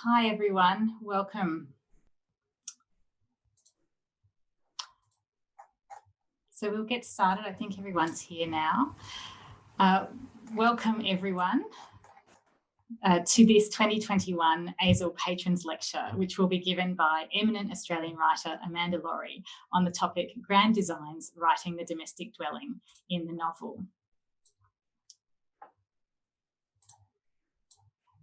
Hi everyone, welcome. So we'll get started. I think everyone's here now. Welcome everyone to this 2021 ASAL Patrons Lecture, which will be given by eminent Australian writer Amanda Lohrey on the topic Grand Designs, Writing the Domestic Dwelling in the Novel.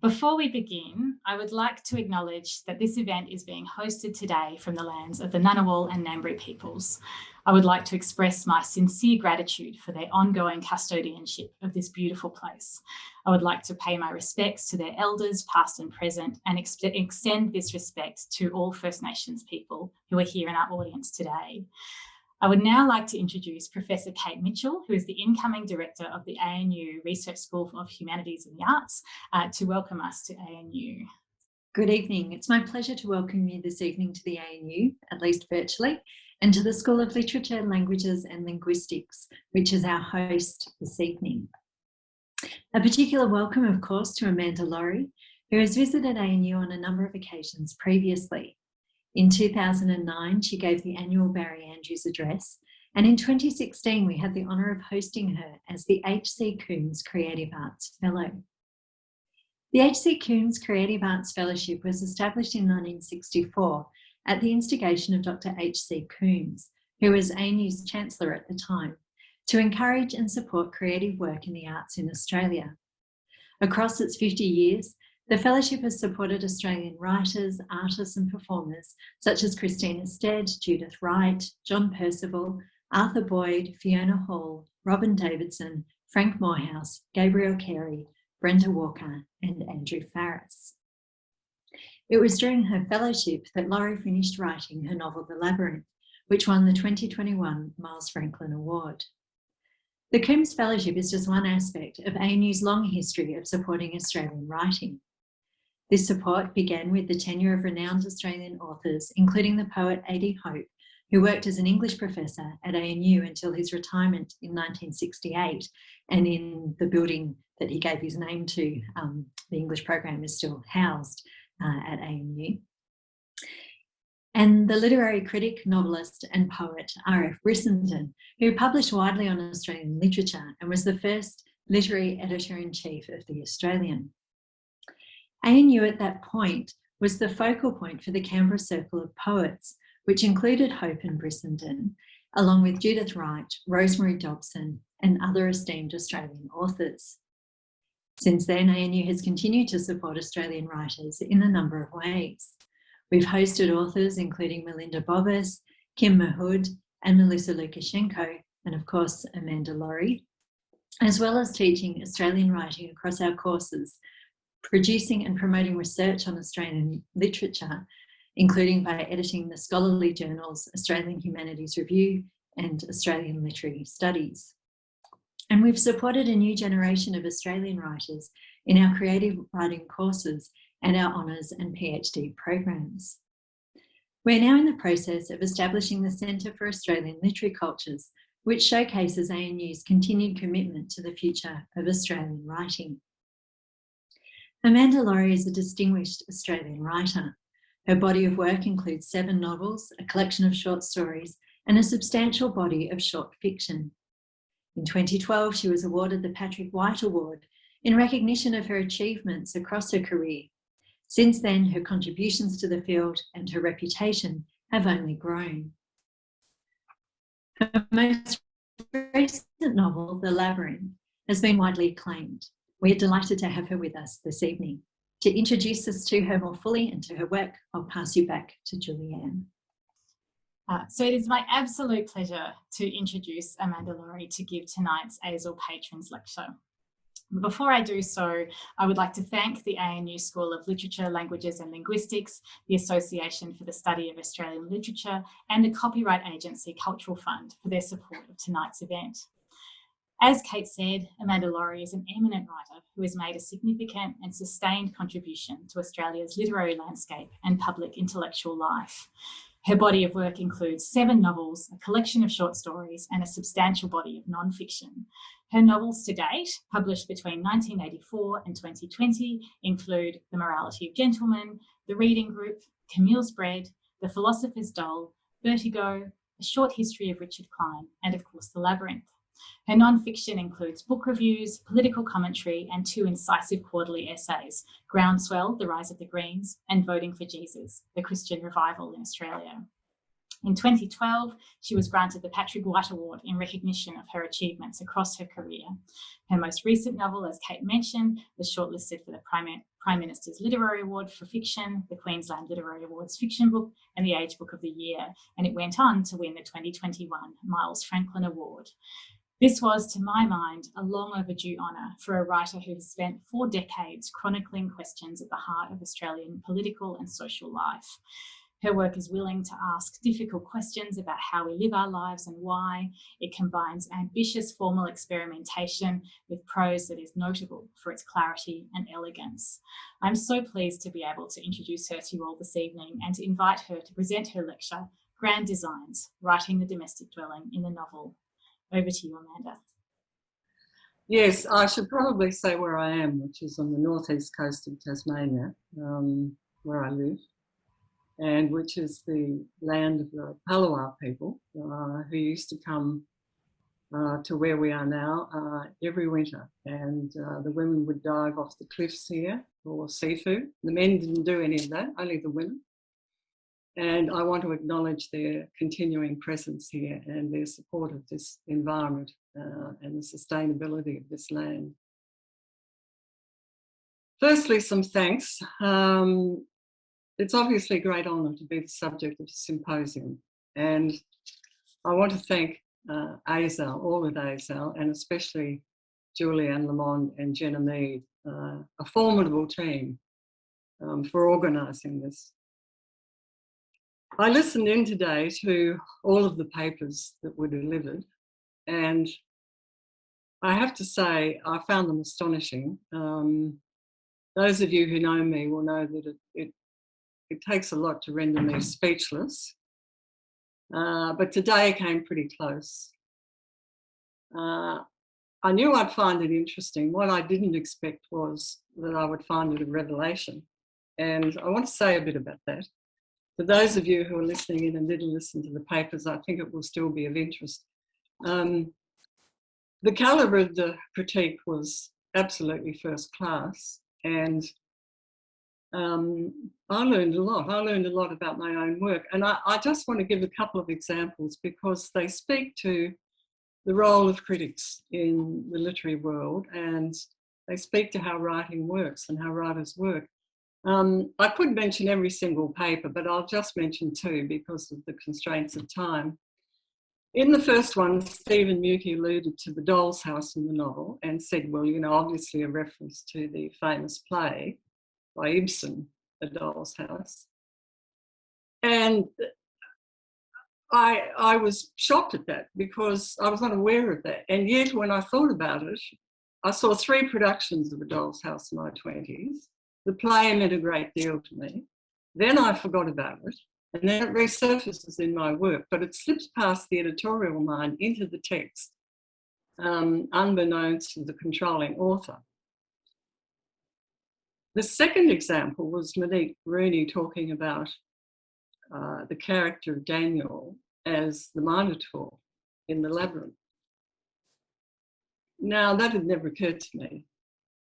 Before we begin, I would like to acknowledge that this event is being hosted today from the lands of the Ngunnawal and Ngambri peoples. I would like to express my sincere gratitude for their ongoing custodianship of this beautiful place. I would like to pay my respects to their elders, past and present, and extend this respect to all First Nations people who are here in our audience today. I would now like to introduce Professor Kate Mitchell, who is the incoming director of the ANU Research School of Humanities and the Arts, to welcome us to ANU. Good evening. It's my pleasure to welcome you this evening to the ANU, at least virtually, and to the School of Literature, Languages and Linguistics, which is our host this evening. A particular welcome, of course, to Amanda Lohrey, who has visited ANU on a number of occasions previously. In 2009, she gave the annual Barry Andrews Address, and in 2016, we had the honour of hosting her as the H.C. Coombs Creative Arts Fellow. The H.C. Coombs Creative Arts Fellowship was established in 1964 at the instigation of Dr. H.C. Coombs, who was ANU's Chancellor at the time, to encourage and support creative work in the arts in Australia. Across its 50 years, the Fellowship has supported Australian writers, artists and performers such as Christina Stead, Judith Wright, John Percival, Arthur Boyd, Fiona Hall, Robin Davidson, Frank Morehouse, Gabriel Carey, Brenda Walker and Andrew Farris. It was during her fellowship that Laurie finished writing her novel The Labyrinth, which won the 2021 Miles Franklin Award. The Coombs Fellowship is just one aspect of ANU's long history of supporting Australian writing. This support began with the tenure of renowned Australian authors, including the poet A.D. Hope, who worked as an English professor at ANU until his retirement in 1968, and in the building that he gave his name to, the English program is still housed at ANU. And the literary critic, novelist and poet R.F. Brissenden, who published widely on Australian literature and was the first literary editor-in-chief of The Australian. ANU at that point was the focal point for the Canberra Circle of Poets, which included Hope and Brissenden, along with Judith Wright, Rosemary Dobson, and other esteemed Australian authors. Since then, ANU has continued to support Australian writers in a number of ways. We've hosted authors including Melinda Bobbis, Kim Mahood, and Melissa Lukashenko, and of course, Amanda Lohrey, as well as teaching Australian writing across our courses, producing and promoting research on Australian literature, including by editing the scholarly journals Australian Humanities Review and Australian Literary Studies. And we've supported a new generation of Australian writers in our creative writing courses and our honours and PhD programs. We're now in the process of establishing the Centre for Australian Literary Cultures, which showcases ANU's continued commitment to the future of Australian writing. Amanda Lohrey is a distinguished Australian writer. Her body of work includes 7 novels, a collection of short stories, and a substantial body of short fiction. In 2012, she was awarded the Patrick White Award in recognition of her achievements across her career. Since then, her contributions to the field and her reputation have only grown. Her most recent novel, The Labyrinth, has been widely acclaimed. We are delighted to have her with us this evening. To introduce us to her more fully and to her work, I'll pass you back to Julianne. So it is my absolute pleasure to introduce Amanda Lohrey to give tonight's ASAL Patrons Lecture. Before I do so, I would like to thank the ANU School of Literature, Languages and Linguistics, the Association for the Study of Australian Literature, and the copyright agency Cultural Fund for their support of tonight's event. As Kate said, Amanda Lohrey is an eminent writer who has made a significant and sustained contribution to Australia's literary landscape and public intellectual life. Her body of work includes 7 novels, a collection of short stories, and a substantial body of non-fiction. Her novels to date, published between 1984 and 2020, include The Morality of Gentlemen, The Reading Group, Camille's Bread, The Philosopher's Doll, Vertigo, A Short History of Richard Kline, and of course, The Labyrinth. Her non-fiction includes book reviews, political commentary, and 2 incisive quarterly essays, Groundswell, The Rise of the Greens, and Voting for Jesus, the Christian Revival in Australia. In 2012, she was granted the Patrick White Award in recognition of her achievements across her career. Her most recent novel, as Kate mentioned, was shortlisted for the Prime Minister's Literary Award for Fiction, the Queensland Literary Awards Fiction Book, and the Age Book of the Year, and it went on to win the 2021 Miles Franklin Award. This was, to my mind, a long overdue honour for a writer who has spent 4 decades chronicling questions at the heart of Australian political and social life. Her work is willing to ask difficult questions about how we live our lives and why. It combines ambitious formal experimentation with prose that is notable for its clarity and elegance. I'm so pleased to be able to introduce her to you all this evening and to invite her to present her lecture, Grand Designs, Writing the Domestic Dwelling in the Novel. Over to you, Amanda. Yes, I should probably say where I am, which is on the northeast coast of Tasmania, where I live, and which is the land of the Palawa people, who used to come to where we are now every winter. And the women would dive off the cliffs here for seafood. The men didn't do any of that, only the women. And I want to acknowledge their continuing presence here and their support of this environment and the sustainability of this land. Firstly, some thanks. It's obviously a great honour to be the subject of a symposium. And I want to thank ASAL, all at ASAL, and especially Julianne Lamond and Jenna Mead, a formidable team for organising this. I listened in today to all of the papers that were delivered, and I have to say I found them astonishing. Those of you who know me will know that it takes a lot to render me speechless, but today came pretty close. I knew I'd find it interesting. What I didn't expect was that I would find it a revelation, and I want to say a bit about that. For those of you who are listening in and didn't listen to the papers, I think it will still be of interest. The calibre of the critique was absolutely first class, and I learned a lot. I learned a lot about my own work, and I just want to give a couple of examples because they speak to the role of critics in the literary world, and they speak to how writing works and how writers work. I could mention every single paper, but I'll just mention 2 because of the constraints of time. In the first one, Stephen Mukey alluded to the doll's house in the novel and said, well, you know, obviously a reference to the famous play by Ibsen, The Doll's House. And I was shocked at that because I was unaware of that. And yet when I thought about it, I saw 3 productions of The Doll's House in my 20s. The play meant a great deal to me. Then I forgot about it, and then it resurfaces in my work, but it slips past the editorial mind into the text, unbeknownst to the controlling author. The second example was Monique Rooney talking about the character of Daniel as the Minotaur in the Labyrinth. Now, that had never occurred to me.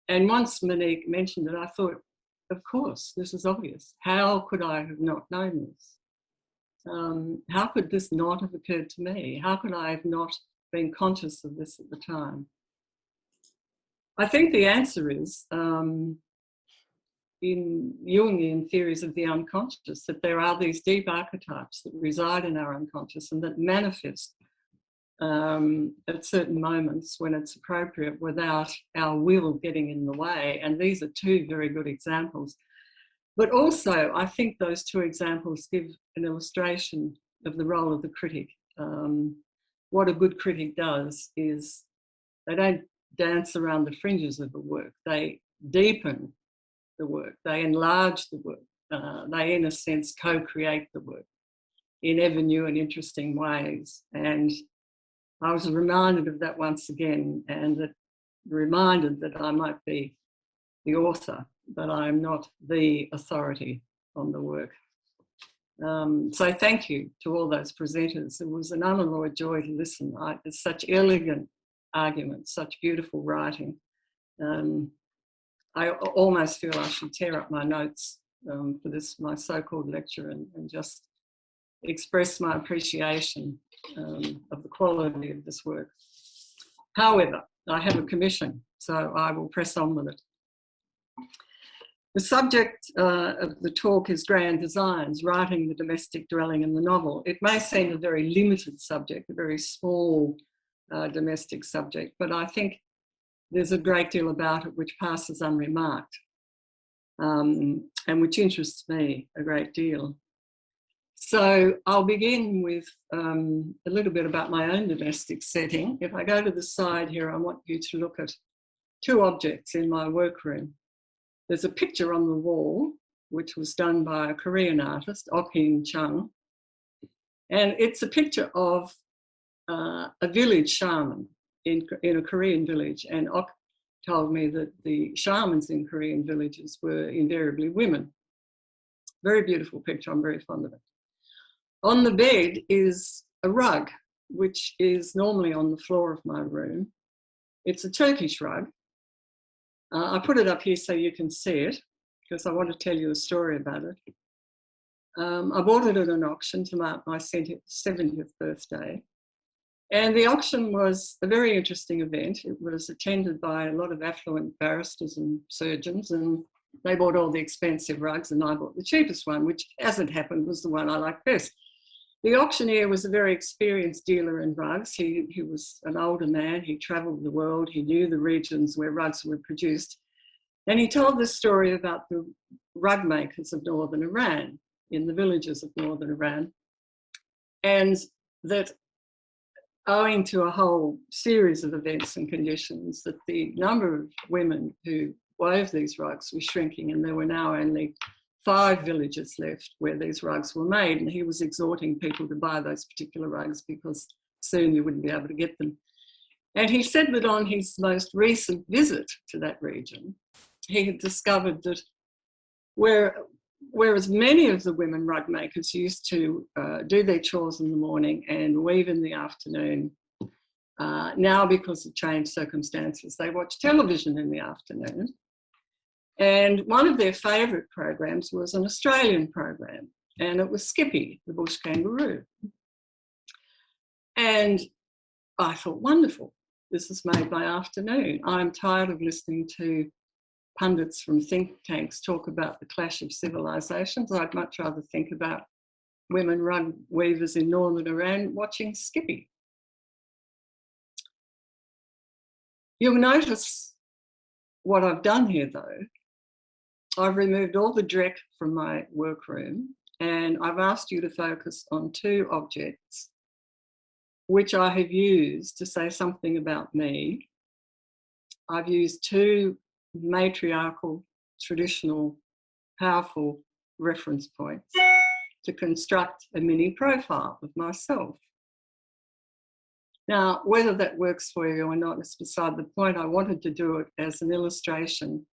And once Monique mentioned it, I thought, of course, this is obvious. How could I have not known this? How could this not have occurred to me? How could I have not been conscious of this at the time? I think the answer is in Jungian theories of the unconscious, that there are these deep archetypes that reside in our unconscious and that manifest at certain moments when it's appropriate without our will getting in the way. And these are 2 very good examples. But also, I think those 2 examples give an illustration of the role of the critic. What a good critic does is they don't dance around the fringes of the work. They deepen the work. They enlarge the work. They, in a sense, co-create the work. in ever new and interesting ways. And I was reminded of that once again, and reminded that I might be the author, but I am not the authority on the work. So thank you to all those presenters. It was an unalloyed joy to listen. It's such elegant arguments, such beautiful writing. I almost feel I should tear up my notes for this, my so-called lecture, and just express my appreciation of the quality of this work. However, I have a commission, so I will press on with it. The subject of the talk is grand designs, writing the domestic dwelling in the novel. It may seem a very limited subject, a very small domestic subject, but I think there's a great deal about it which passes unremarked and which interests me a great deal. So I'll begin with a little bit about my own domestic setting. If I go to the side here, I want you to look at two objects in my workroom. There's a picture on the wall, which was done by a Korean artist, Ok Chung, and it's a picture of a village shaman in a Korean village, and Ok told me that the shamans in Korean villages were invariably women. Very beautiful picture, I'm very fond of it. On the bed is a rug, which is normally on the floor of my room. It's a Turkish rug. I put it up here so you can see it, because I want to tell you a story about it. I bought it at an auction to mark my 70th birthday. And the auction was a very interesting event. It was attended by a lot of affluent barristers and surgeons, and they bought all the expensive rugs and I bought the cheapest one, which, as it happened, was the one I liked best. The auctioneer was a very experienced dealer in rugs. He was an older man. He travelled the world. He knew the regions where rugs were produced. And he told this story about the rug makers of northern Iran, in the villages of northern Iran. And that owing to a whole series of events and conditions, that the number of women who wove these rugs was shrinking, and there were now only 5 villages left where these rugs were made, and he was exhorting people to buy those particular rugs because soon you wouldn't be able to get them. And he said that on his most recent visit to that region, he had discovered that whereas many of the women rug makers used to do their chores in the morning and weave in the afternoon, now because of changed circumstances, they watch television in the afternoon. And one of their favourite programs was an Australian program, and it was Skippy, the bush kangaroo. And I thought, wonderful, this is made my afternoon. I'm tired of listening to pundits from think tanks talk about the clash of civilisations. I'd much rather think about women rug weavers in northern Iran watching Skippy. You'll notice what I've done here, though. I've removed all the dreck from my workroom, and I've asked you to focus on 2 objects which I have used to say something about me. I've used 2 matriarchal, traditional, powerful reference points to construct a mini profile of myself. Now, whether that works for you or not is beside the point. I wanted to do it as an illustration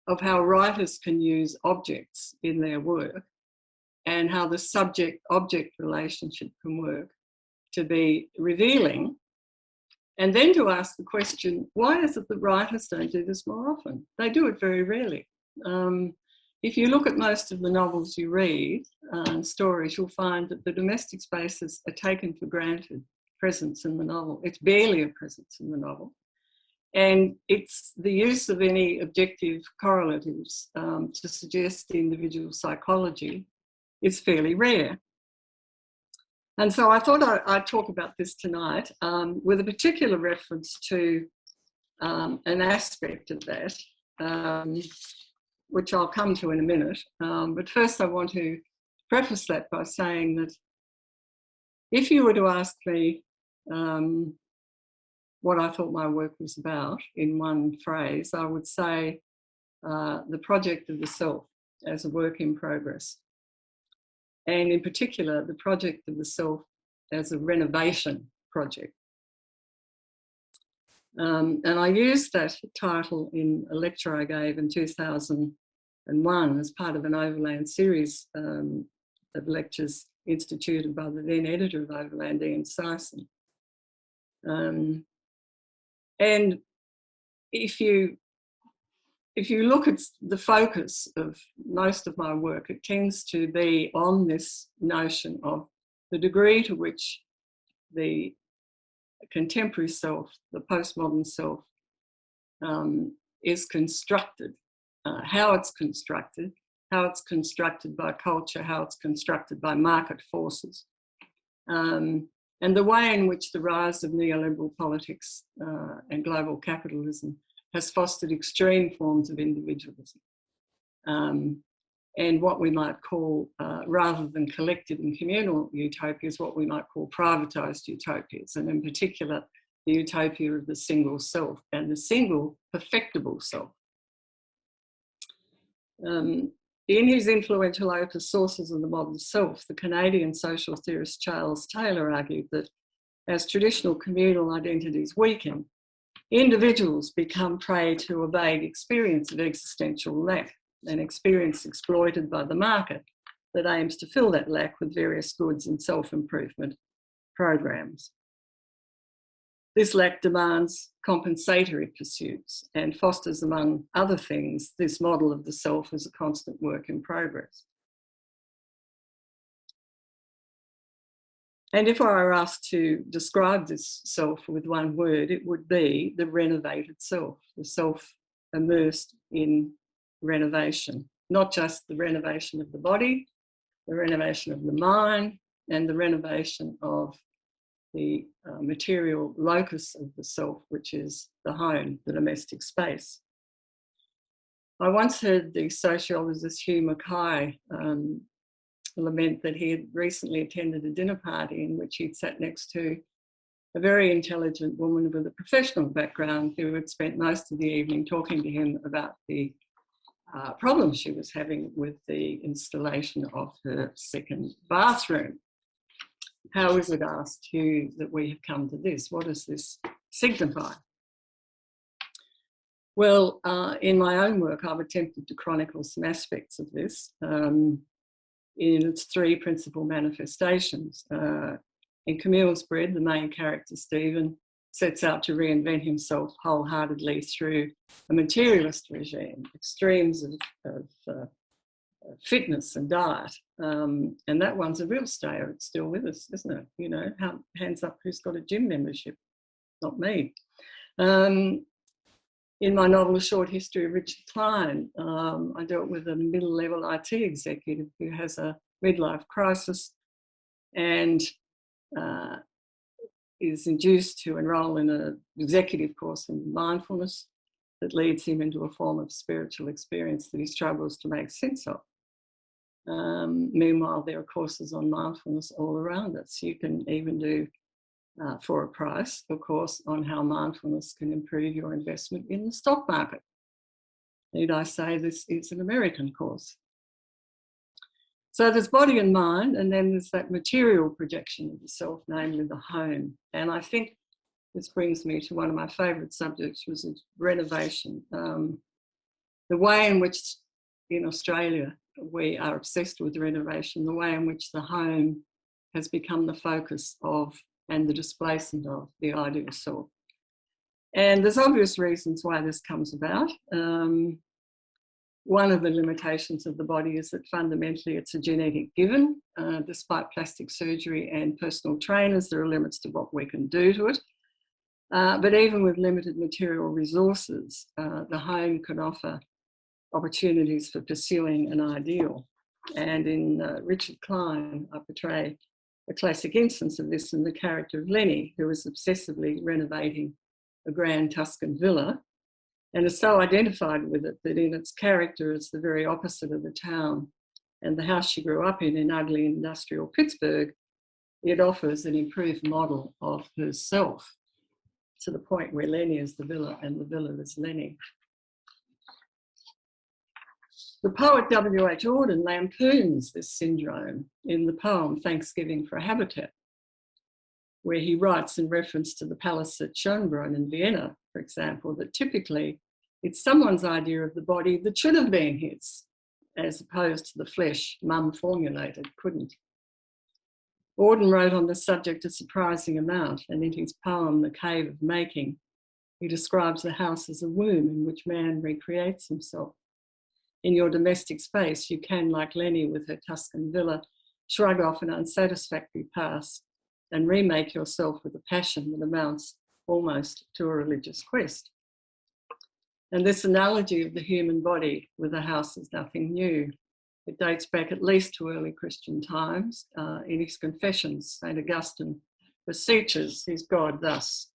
of how writers can use objects in their work and how the subject-object relationship can work to be revealing, and then to ask the question, why is it that writers don't do this more often? They do it very rarely. If you look at most of the novels you read and stories, you'll find that the domestic spaces are taken for granted presence in the novel. It's barely a presence in the novel. And it's the use of any objective correlatives to suggest individual psychology is fairly rare. And so I thought I'd talk about this tonight with a particular reference to an aspect of that, which I'll come to in a minute. But first I want to preface that by saying that if you were to ask me what I thought my work was about in one phrase, I would say the project of the self as a work in progress. and in particular, the project of the self as a renovation project. And I used that title in a lecture I gave in 2001 as part of an Overland series of lectures instituted by the then editor of Overland, Ian Sison. And if you look at the focus of most of my work, it tends to be on this notion of the degree to which the contemporary self, the postmodern self, is constructed, how it's constructed by culture, how it's constructed by market forces, and the way in which the rise of neoliberal politics and global capitalism has fostered extreme forms of individualism, and what we might call, rather than collective and communal utopias, what we might call privatised utopias, and in particular, the utopia of the single self and the single perfectible self. In his influential opus, Sources of the Modern Self, the Canadian social theorist Charles Taylor argued that as traditional communal identities weaken, individuals become prey to a vague experience of existential lack, an experience exploited by the market that aims to fill that lack with various goods and self-improvement programs. This lack demands compensatory pursuits and fosters, among other things, this model of the self as a constant work in progress. And if I were asked to describe this self with one word, it would be the renovated self, the self immersed in renovation, not just the renovation of the body, the renovation of the mind, and the renovation of the material locus of the self, which is the home, the domestic space. I once heard the sociologist Hugh Mackay lament that he had recently attended a dinner party in which he'd sat next to a very intelligent woman with a professional background who had spent most of the evening talking to him about the problems she was having with the installation of her second bathroom. How is it, asked Hugh, that we have come to this? What does this signify? Well, in my own work, I've attempted to chronicle some aspects of this in its three principal manifestations. In Camille's Bread, the main character, Stephen, sets out to reinvent himself wholeheartedly through a materialist regime, extremes of fitness and diet. And that one's a real stayer. It's still with us, isn't it? You know, hands up who's got a gym membership? Not me. In my novel, A Short History of Richard Kline, I dealt with a middle-level IT executive who has a midlife crisis and is induced to enrol in an executive course in mindfulness that leads him into a form of spiritual experience that he struggles to make sense of. Meanwhile, there are courses on mindfulness all around us. You can even do, for a price, a course on how mindfulness can improve your investment in the stock market. Need I say this is an American course? So there's body and mind, and then there's that material projection of the self, namely the home. And I think this brings me to one of my favourite subjects, which is renovation. The way in which in Australia we are obsessed with renovation, the way in which the home has become the focus of and the displacement of the ideal self. And there's obvious reasons why this comes about. One of the limitations of the body is that fundamentally it's a genetic given. Despite plastic surgery and personal trainers, there are limits to what we can do to it. But even with limited material resources, the home can offer opportunities for pursuing an ideal. And in Richard Kline, I portray a classic instance of this in the character of Lenny, who is obsessively renovating a grand Tuscan villa and is so identified with it that in its character it's the very opposite of the town and the house she grew up in ugly industrial Pittsburgh. It offers an improved model of herself to the point where Lenny is the villa and the villa is Lenny. The poet W.H. Auden lampoons this syndrome in the poem Thanksgiving for a Habitat, where he writes in reference to the palace at Schönbrunn in Vienna, for example, that typically it's someone's idea of the body that should have been his, as opposed to the flesh mum formulated couldn't. Auden wrote on the subject a surprising amount, and in his poem The Cave of Making, he describes the house as a womb in which man recreates himself. In your domestic space, you can, like Lenny with her Tuscan villa, shrug off an unsatisfactory past and remake yourself with a passion that amounts almost to a religious quest. And this analogy of the human body with a house is nothing new. It dates back at least to early Christian times. In his Confessions, St. Augustine beseeches his God thus: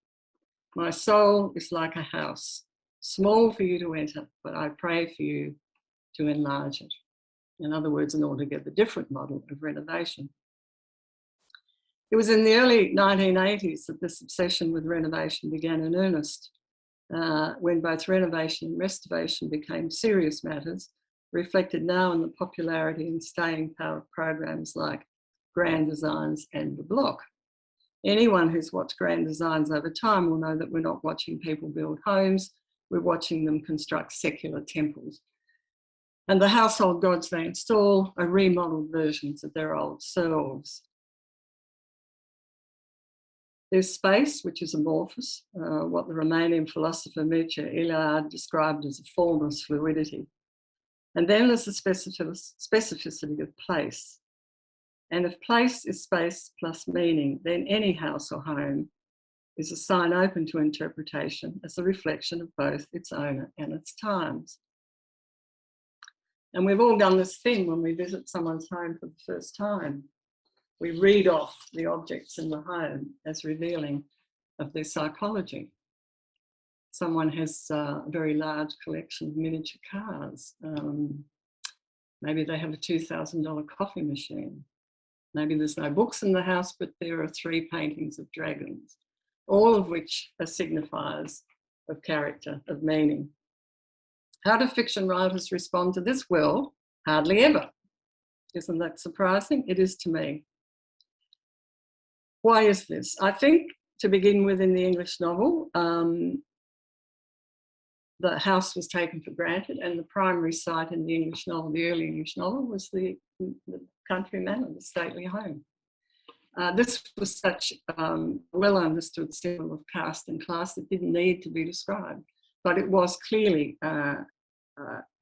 "My soul is like a house, small for you to enter, but I pray for you to enlarge it." In other words, an altogether different model of renovation. It was in the early 1980s that this obsession with renovation began in earnest, when both renovation and restoration became serious matters, reflected now in the popularity and staying power of programs like Grand Designs and The Block. Anyone who's watched Grand Designs over time will know that we're not watching people build homes, we're watching them construct secular temples. And the household gods they install are remodeled versions of their old selves. There's space, which is amorphous, what the Romanian philosopher Mircea Eliade described as a formless fluidity. And then there's the specificity of place. And if place is space plus meaning, then any house or home is a sign open to interpretation as a reflection of both its owner and its times. And we've all done this thing when we visit someone's home for the first time. We read off the objects in the home as revealing of their psychology. Someone has a very large collection of miniature cars. Maybe they have a $2,000 coffee machine. Maybe there's no books in the house, but there are 3 paintings of dragons, all of which are signifiers of character, of meaning. How do fiction writers respond to this? Well, hardly ever. Isn't that surprising? It is to me. Why is this? I think, to begin with, in the English novel, the house was taken for granted, and the primary site in the English novel, the early English novel, was the country manor, the stately home. This was such a well understood symbol of caste and class that didn't need to be described, but it was clearly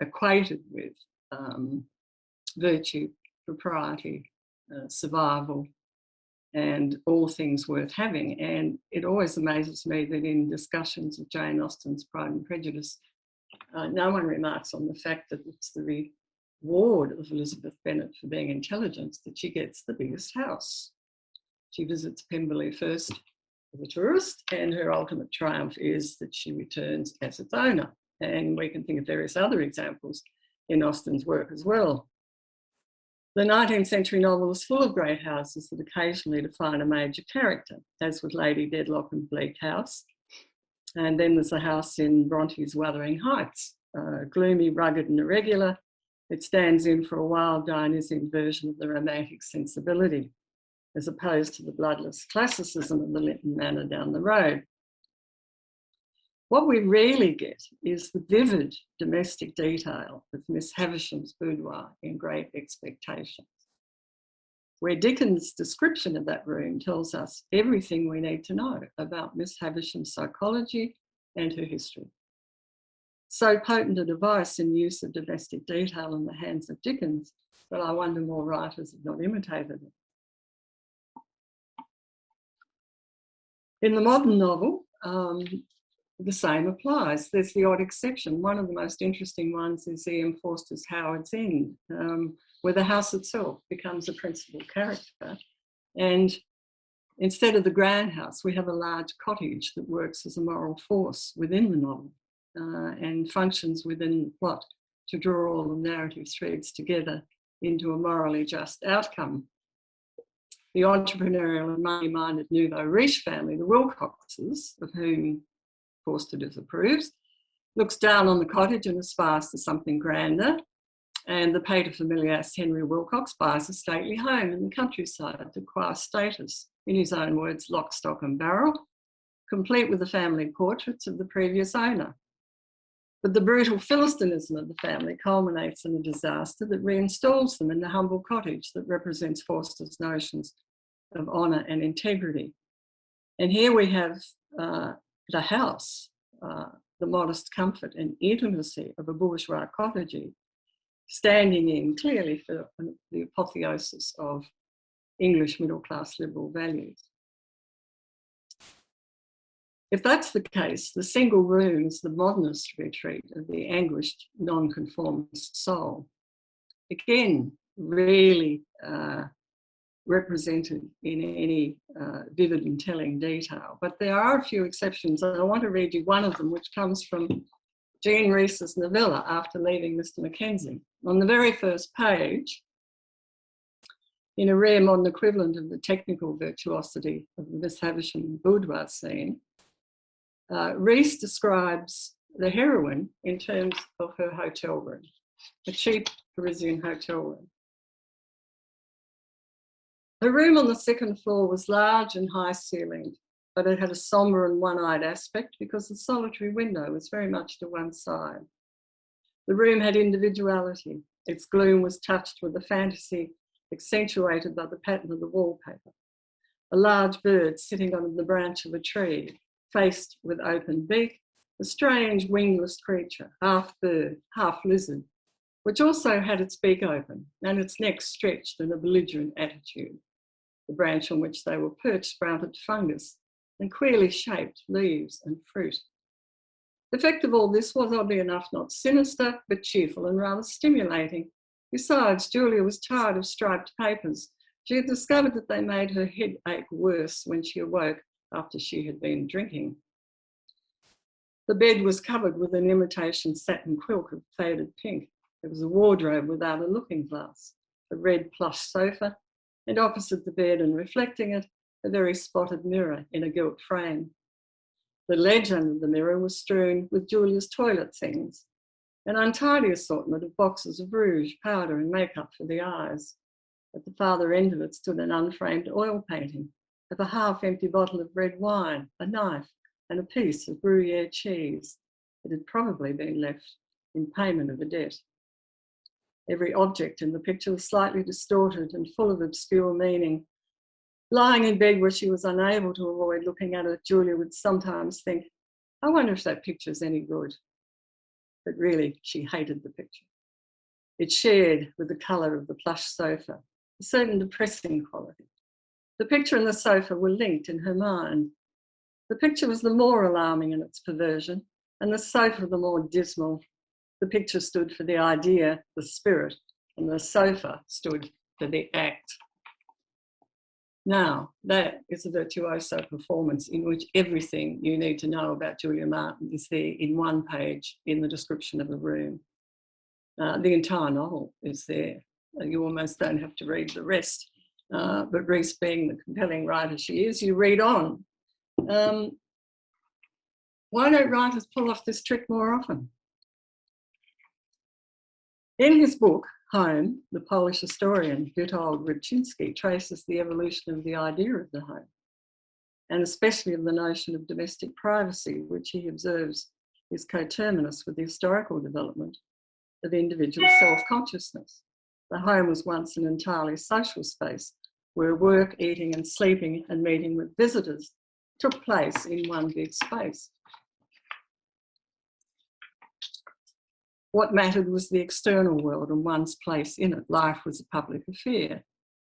equated with virtue, propriety, survival, and all things worth having. And it always amazes me that in discussions of Jane Austen's Pride and Prejudice, no one remarks on the fact that it's the reward of Elizabeth Bennet for being intelligent that she gets the biggest house. She visits Pemberley first as a tourist, and her ultimate triumph is that she returns as its owner. And we can think of various other examples in Austen's work as well. The 19th century novel is full of great houses that occasionally define a major character, as with Lady Dedlock and Bleak House. And then there's the house in Bronte's Wuthering Heights, gloomy, rugged and irregular. It stands in for a wild Dionysian version of the romantic sensibility, as opposed to the bloodless classicism of the Linton Manor down the road. What we rarely get is the vivid domestic detail of Miss Havisham's boudoir in Great Expectations, where Dickens' description of that room tells us everything we need to know about Miss Havisham's psychology and her history. So potent a device in use of domestic detail in the hands of Dickens that I wonder more writers have not imitated it. In the modern novel, the same applies. There's the odd exception. One of the most interesting ones is E.M. Forster's Howard's End, where the house itself becomes a principal character. And instead of the grand house, we have a large cottage that works as a moral force within the novel and functions within the plot to draw all the narrative threads together into a morally just outcome. The entrepreneurial and money-minded nouveau riche family, the Wilcoxes, of whom Forster disapproves, looks down on the cottage and aspires to something grander. And the paterfamilias Henry Wilcox buys a stately home in the countryside to acquire status, in his own words, lock, stock and barrel, complete with the family portraits of the previous owner. But the brutal Philistinism of the family culminates in a disaster that reinstalls them in the humble cottage that represents Forster's notions of honour and integrity. And here we have the house, the modest comfort and intimacy of a bourgeois cottagee, standing in clearly for the apotheosis of English middle-class liberal values. If that's the case, the single room is the modernist retreat of the anguished nonconformist soul. Again, really represented in any vivid and telling detail. But there are a few exceptions, and I want to read you one of them, which comes from Jean Rhys's novella, After Leaving Mr. Mackenzie. On the very first page, in a rare modern equivalent of the technical virtuosity of the Miss Havisham boudoir scene, Rhys describes the heroine in terms of her hotel room, a cheap Parisian hotel room. Her room on the second floor was large and high-ceilinged, but it had a sombre and one-eyed aspect because the solitary window was very much to one side. The room had individuality. Its gloom was touched with a fantasy accentuated by the pattern of the wallpaper. A large bird sitting on the branch of a tree, faced with open beak, a strange wingless creature, half bird, half lizard, which also had its beak open and its neck stretched in a belligerent attitude. The branch on which they were perched sprouted fungus and queerly shaped leaves and fruit. The effect of all this was, oddly enough, not sinister, but cheerful and rather stimulating. Besides, Julia was tired of striped papers. She had discovered that they made her head ache worse when she awoke after she had been drinking. The bed was covered with an imitation satin quilt of faded pink. There was a wardrobe without a looking glass, a red plush sofa, and opposite the bed and reflecting it, a very spotted mirror in a gilt frame. The ledge under the mirror was strewn with Julia's toilet things, an untidy assortment of boxes of rouge, powder and makeup for the eyes. At the farther end of it stood an unframed oil painting of a half-empty bottle of red wine, a knife and a piece of Gruyere cheese. It had probably been left in payment of a debt. Every object in the picture was slightly distorted and full of obscure meaning. Lying in bed where she was unable to avoid looking at it, Julia would sometimes think, I wonder if that picture's any good. But really, she hated the picture. It shared with the colour of the plush sofa a certain depressing quality. The picture and the sofa were linked in her mind. The picture was the more alarming in its perversion, and the sofa the more dismal. The picture stood for the idea, the spirit, and the sofa stood for the act. Now, that is a virtuoso performance in which everything you need to know about Julia Martin is there in one page in the description of a room. The entire novel is there. You almost don't have to read the rest. But Rhys, being the compelling writer she is, you read on. Why don't writers pull off this trick more often? In his book, Home, the Polish historian Witold Rybczynski traces the evolution of the idea of the home, and especially of the notion of domestic privacy, which he observes is coterminous with the historical development of individual self-consciousness. The home was once an entirely social space where work, eating and sleeping and meeting with visitors took place in one big space. What mattered was the external world and one's place in it. Life was a public affair.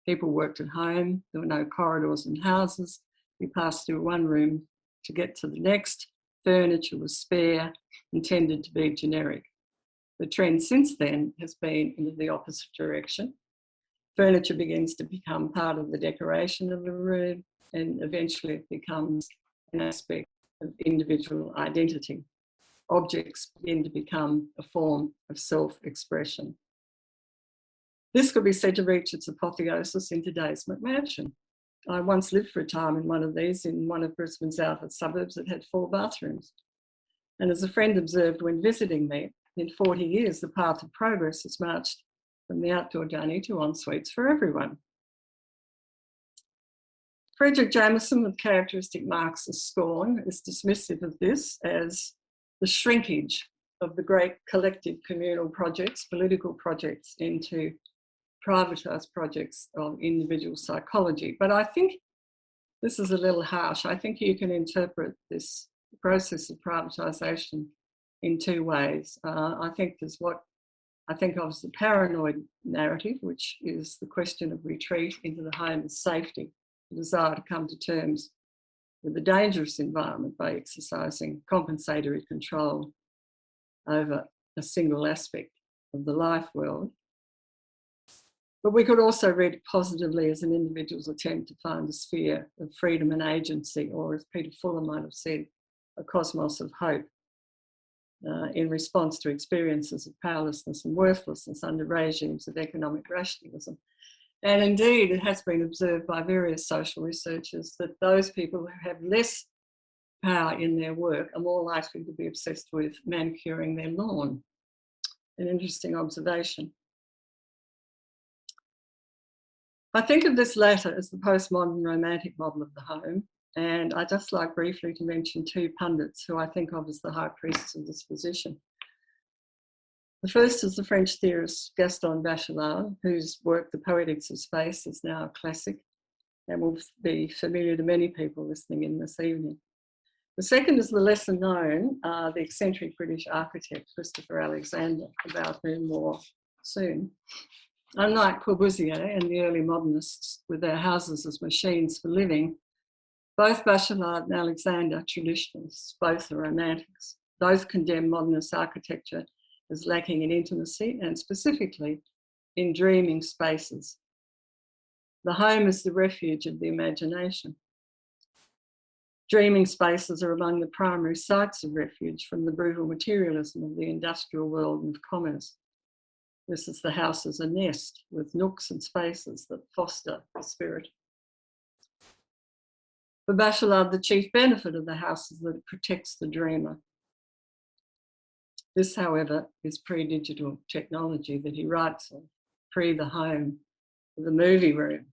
People worked at home. There were no corridors and houses. You passed through one room to get to the next. Furniture was spare, intended to be generic. The trend since then has been in the opposite direction. Furniture begins to become part of the decoration of a room, and eventually it becomes an aspect of individual identity. Objects begin to become a form of self-expression. This could be said to reach its apotheosis in today's McMansion. I once lived for a time in one of these in one of Brisbane's outer suburbs that had 4 bathrooms. And as a friend observed when visiting me, in 40 years, the path of progress has marched from the outdoor dunny to en-suites for everyone. Frederick Jameson, with characteristic Marxist scorn, is dismissive of this as the shrinkage of the great collective communal projects, political projects, into privatised projects of individual psychology. But I think this is a little harsh. I think you can interpret this process of privatisation in two ways. I think there's what I think of as the paranoid narrative, which is the question of retreat into the home and safety, the desire to come to terms with the dangerous environment by exercising compensatory control over a single aspect of the life world. But we could also read it positively as an individual's attempt to find a sphere of freedom and agency, or as Peter Fuller might have said, a cosmos of hope in response to experiences of powerlessness and worthlessness under regimes of economic rationalism. And indeed, it has been observed by various social researchers that those people who have less power in their work are more likely to be obsessed with manicuring their lawn. An interesting observation. I think of this latter as the postmodern romantic model of the home, and I'd just like briefly to mention two pundits who I think of as the high priests of this position. The first is the French theorist Gaston Bachelard, whose work, The Poetics of Space, is now a classic and will be familiar to many people listening in this evening. The second is the lesser known, the eccentric British architect Christopher Alexander, about whom more soon. Unlike Corbusier and the early modernists with their houses as machines for living, both Bachelard and Alexander are traditionalists, both are romantics. Both condemn modernist architecture as lacking in intimacy and specifically in dreaming spaces. The home is the refuge of the imagination. Dreaming spaces are among the primary sites of refuge from the brutal materialism of the industrial world and of commerce. This is the house as a nest with nooks and spaces that foster the spirit. For Bachelard, the chief benefit of the house is that it protects the dreamer. This, however, is pre-digital technology that he writes of, pre the home, the movie room,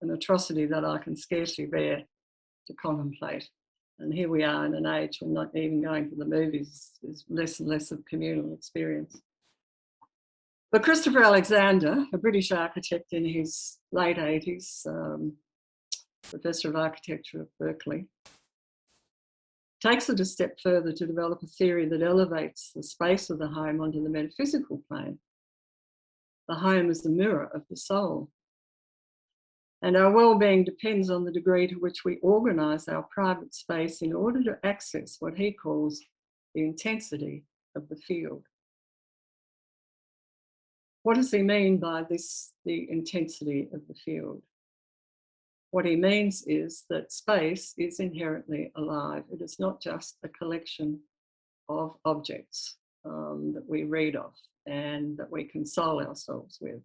an atrocity that I can scarcely bear to contemplate. And here we are in an age when not even going to the movies is less and less of communal experience. But Christopher Alexander, a British architect in his late 80s, Professor of Architecture at Berkeley, takes it a step further to develop a theory that elevates the space of the home onto the metaphysical plane. The home is the mirror of the soul. And our well-being depends on the degree to which we organise our private space in order to access what he calls the intensity of the field. What does he mean by this, the intensity of the field? What he means is that space is inherently alive. It is not just a collection of objects that we read of and that we console ourselves with.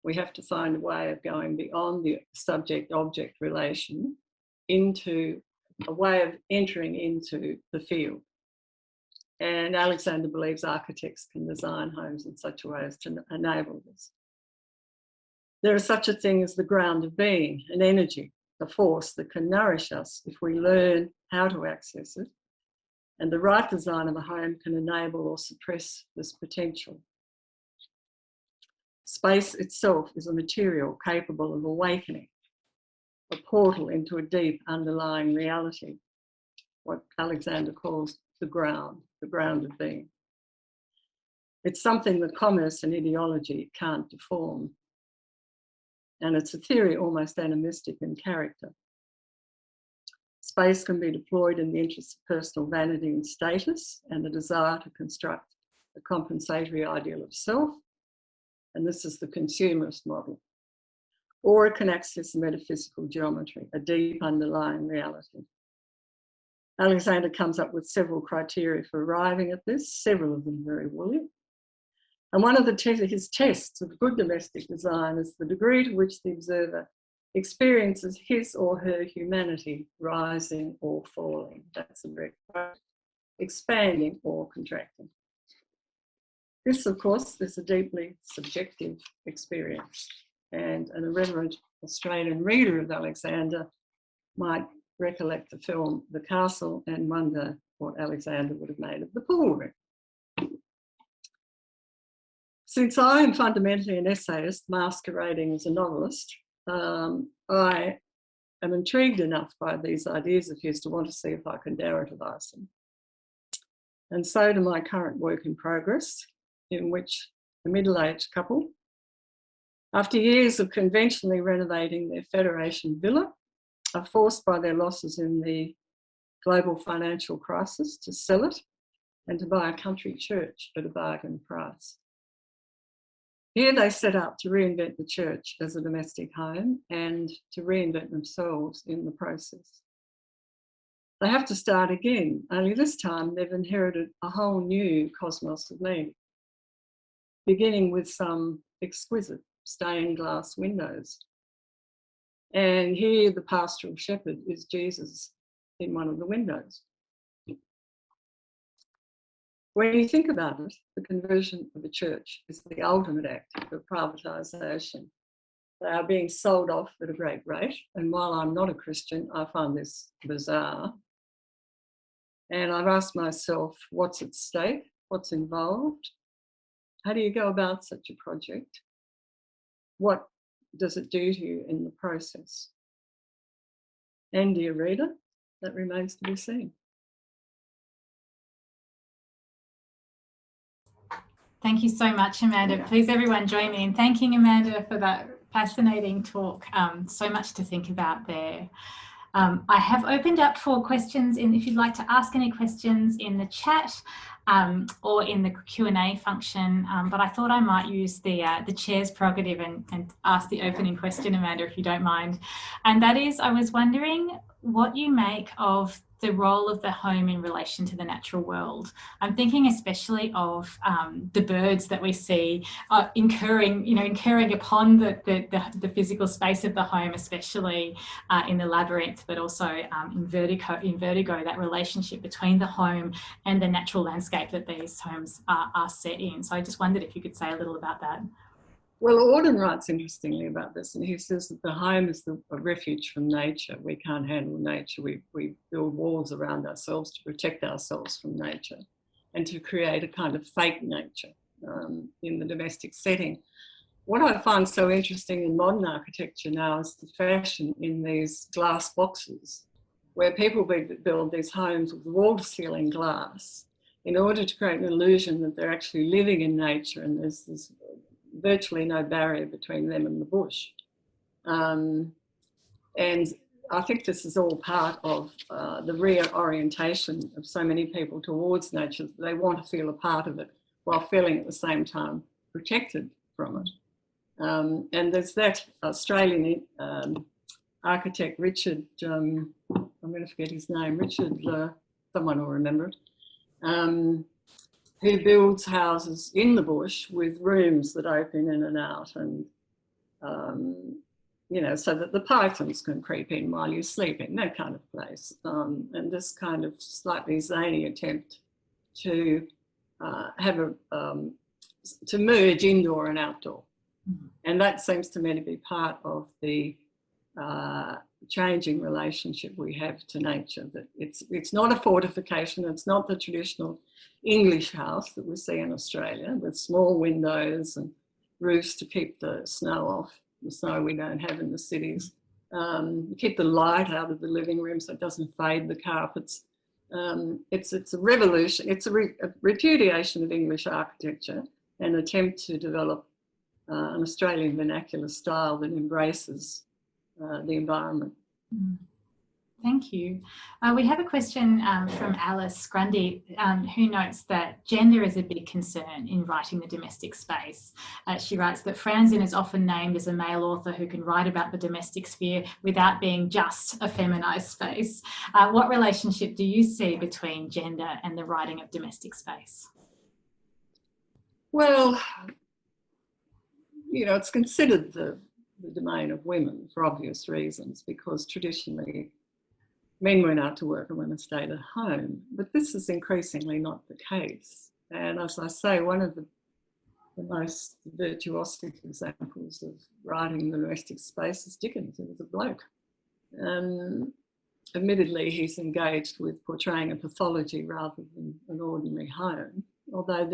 We have to find a way of going beyond the subject-object relation into a way of entering into the field. And Alexander believes architects can design homes in such a way as to enable this. There is such a thing as the ground of being, an energy, a force that can nourish us if we learn how to access it. And the right design of a home can enable or suppress this potential. Space itself is a material capable of awakening, a portal into a deep underlying reality, what Alexander calls the ground of being. It's something that commerce and ideology can't deform. And it's a theory almost animistic in character. Space can be deployed in the interest of personal vanity and status and the desire to construct a compensatory ideal of self, and this is the consumerist model. Or it can access the metaphysical geometry, a deep underlying reality. Alexander comes up with several criteria for arriving at this, several of them very woolly. And one of his tests of good domestic design is the degree to which the observer experiences his or her humanity rising or falling. That's a direct quote. Expanding or contracting. This, of course, is a deeply subjective experience, and an irreverent Australian reader of Alexander might recollect the film The Castle and wonder what Alexander would have made of the pool room. Since I am fundamentally an essayist masquerading as a novelist, I am intrigued enough by these ideas of his to want to see if I can narrativize them. And so to my current work in progress, in which a middle-aged couple, after years of conventionally renovating their Federation villa, are forced by their losses in the global financial crisis to sell it and to buy a country church at a bargain price. Here they set out to reinvent the church as a domestic home and to reinvent themselves in the process. They have to start again, only this time they've inherited a whole new cosmos of meaning, beginning with some exquisite stained glass windows. And here the pastoral shepherd is Jesus in one of the windows. When you think about it, the conversion of a church is the ultimate act of privatisation. They are being sold off at a great rate, and while I'm not a Christian, I find this bizarre. And I've asked myself, what's at stake? What's involved? How do you go about such a project? What does it do to you in the process? And dear reader, that remains to be seen. Thank you so much, Amanda. Please, everyone, join me in thanking Amanda for that fascinating talk. So much to think about there. I have opened up for questions, if you'd like to ask any questions in the chat or in the Q&A function, but I thought I might use the chair's prerogative and ask the opening question, Amanda, if you don't mind. And that is, I was wondering what you make of the role of the home in relation to the natural world. I'm thinking especially of the birds that we see incurring upon the physical space of the home, especially in the Labyrinth, but also in Vertigo, that relationship between the home and the natural landscape that these homes are set in. So I just wondered if you could say a little about that. Well, Auden writes interestingly about this, and he says that the home is a refuge from nature. We can't handle nature. We build walls around ourselves to protect ourselves from nature and to create a kind of fake nature in the domestic setting. What I find so interesting in modern architecture now is the fashion in these glass boxes, where people build these homes with wall-to-ceiling glass in order to create an illusion that they're actually living in nature, and there's virtually no barrier between them and the bush. And I think this is all part of the reorientation of so many people towards nature. They want to feel a part of it while feeling at the same time protected from it. And there's that Australian architect, Richard, I'm going to forget his name, Richard, someone will remember it, who builds houses in the bush with rooms that open in and out, and so that the pythons can creep in while you're sleeping, that kind of place. And this kind of slightly zany attempt to to merge indoor and outdoor. Mm-hmm. And that seems to me to be part of the changing relationship we have to nature, that it's not a fortification, it's not the traditional English house that we see in Australia with small windows and roofs to keep the snow off, the snow we don't have in the cities. Keep the light out of the living room so it doesn't fade the carpets. It's a revolution, it's a repudiation of English architecture, an attempt to develop an Australian vernacular style that embraces the environment. Thank you. We have a question from Alice Grundy, who notes that gender is a big concern in writing the domestic space. She writes that Franzen is often named as a male author who can write about the domestic sphere without being just a feminized space. What relationship do you see between gender and the writing of domestic space? Well, it's considered the domain of women for obvious reasons, because traditionally men went out to work and women stayed at home. But this is increasingly not the case. And as I say, one of the the most virtuosic examples of writing the domestic space is Dickens. He was a bloke. Admittedly, he's engaged with portraying a pathology rather than an ordinary home, although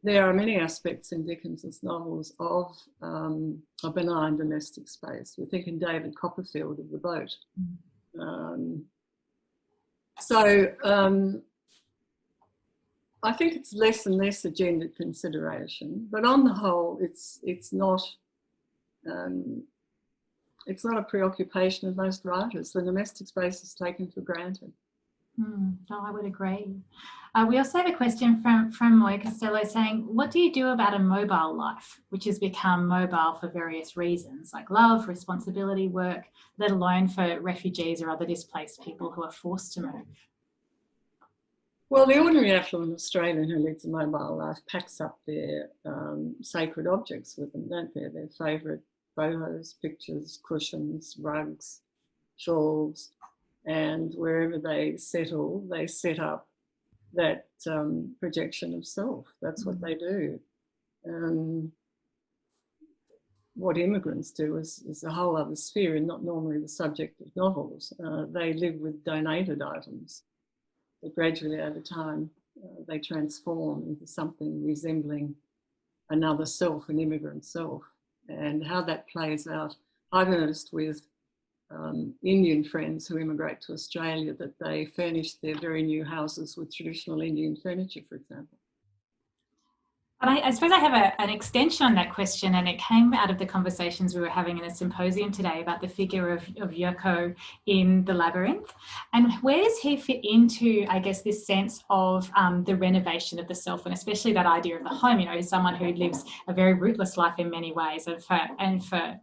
there are many aspects in Dickens's novels of a benign domestic space. We think in David Copperfield of The Boat. I think it's less and less a gendered consideration, but on the whole, it's not a preoccupation of most writers. The domestic space is taken for granted. No, I would agree. We also have a question from Moya Costello saying, what do you do about a mobile life, which has become mobile for various reasons, like love, responsibility, work, let alone for refugees or other displaced people who are forced to move? Well, the ordinary affluent Australian who leads a mobile life packs up their sacred objects with them, don't they? Their favourite photos, pictures, cushions, rugs, shawls, and wherever they settle, they set up that projection of self. That's what they do. What immigrants do is a whole other sphere and not normally the subject of novels. They live with donated items, but gradually over time they transform into something resembling another self, an immigrant self. And how that plays out, I've noticed with Indian friends who immigrate to Australia that they furnish their very new houses with traditional Indian furniture, for example. But I suppose I have an extension on that question, and it came out of the conversations we were having in a symposium today about the figure of Yoko in The Labyrinth. And where does he fit into, I guess, this sense of the renovation of the self, and especially that idea of the home, you know, as someone who lives a very rootless life in many ways and for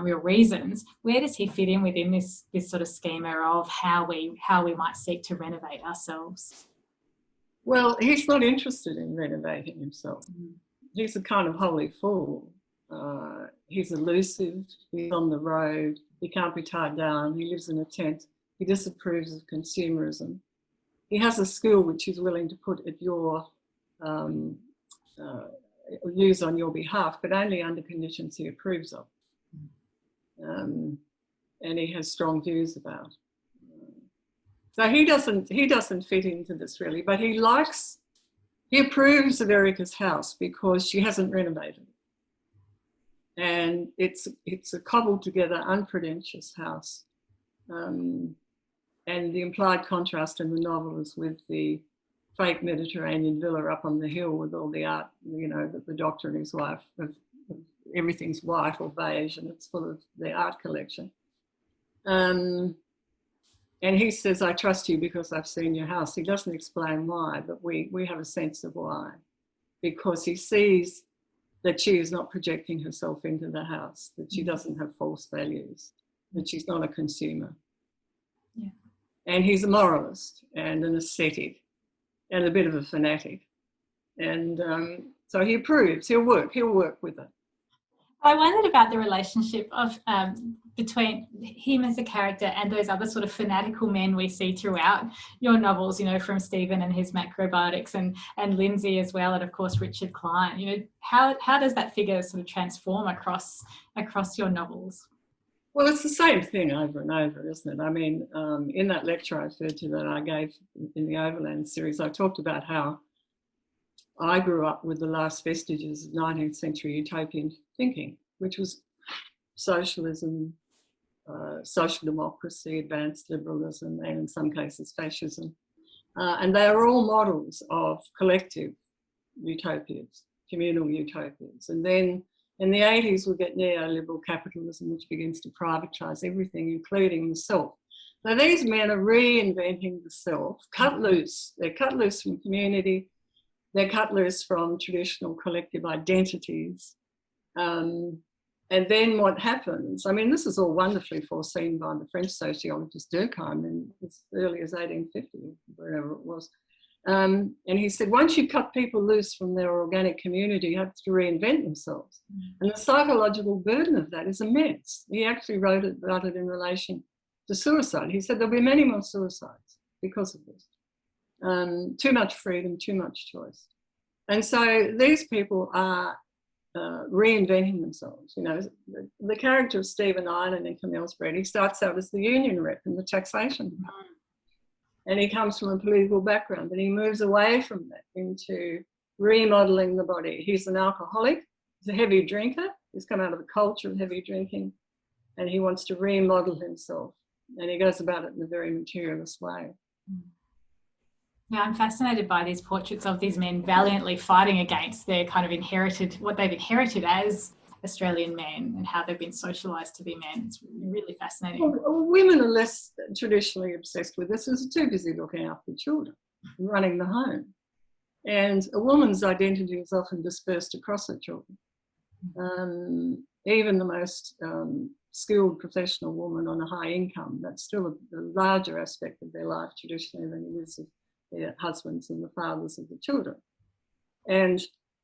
real reasons. Where does he fit in within this sort of schema of how we might seek to renovate ourselves? Well, he's not interested in renovating himself. He's a kind of holy fool. He's elusive, he's on the road, he can't be tied down, he lives in a tent, he disapproves of consumerism. He has a school which he's willing to put at your, use on your behalf, but only under conditions he approves of. And he has strong views about. So he doesn't fit into this really, but he approves of Erica's house because she hasn't renovated it. And it's a cobbled together, unpretentious house. And the implied contrast in the novel is with the fake Mediterranean villa up on the hill with all the art, you know, that the doctor and his wife, everything's white or beige and it's full of their art collection. And he says, I trust you because I've seen your house. He doesn't explain why, but we have a sense of why. Because he sees that she is not projecting herself into the house, that she doesn't have false values, that she's not a consumer. Yeah. And he's a moralist and an ascetic and a bit of a fanatic. And so he approves, he'll work with it. I wondered about the relationship of between him as a character and those other sort of fanatical men we see throughout your novels, you know, from Stephen and his macrobiotics and Lindsay as well, and of course Richard Kline. You know, how does that figure sort of transform across your novels? Well, it's the same thing over and over, isn't it? I mean, in that lecture I referred to that I gave in the Overland series, I talked about how I grew up with the last vestiges of 19th century utopian thinking, which was socialism, social democracy, advanced liberalism, and in some cases fascism. And they are all models of collective utopias, communal utopias. And then in the 80s, we get neoliberal capitalism, which begins to privatise everything, including the self. So these men are reinventing the self, cut loose. They're cut loose from community. They're cut loose from traditional collective identities. And then what happens, I mean, this is all wonderfully foreseen by the French sociologist Durkheim in as early as 1850, wherever it was. And he said, once you cut people loose from their organic community, you have to reinvent themselves. And the psychological burden of that is immense. He actually wrote about it in relation to suicide. He said there'll be many more suicides because of this. Too much freedom, too much choice. And so these people are reinventing themselves. You know, the character of Stephen Ireland in Camille's Bread, he starts out as the union rep in the taxation department. And he comes from a political background, but he moves away from that into remodelling the body. He's an alcoholic, he's a heavy drinker, he's come out of a culture of heavy drinking, and he wants to remodel himself. And he goes about it in a very materialist way. Yeah, I'm fascinated by these portraits of these men valiantly fighting against their kind of what they've inherited as Australian men and how they've been socialised to be men. It's really fascinating. Well, women are less traditionally obsessed with this because they're too busy looking after children and running the home. And a woman's identity is often dispersed across her children. Even the most skilled professional woman on a high income, that's still a larger aspect of their life traditionally than it is of their husbands and the fathers of the children. And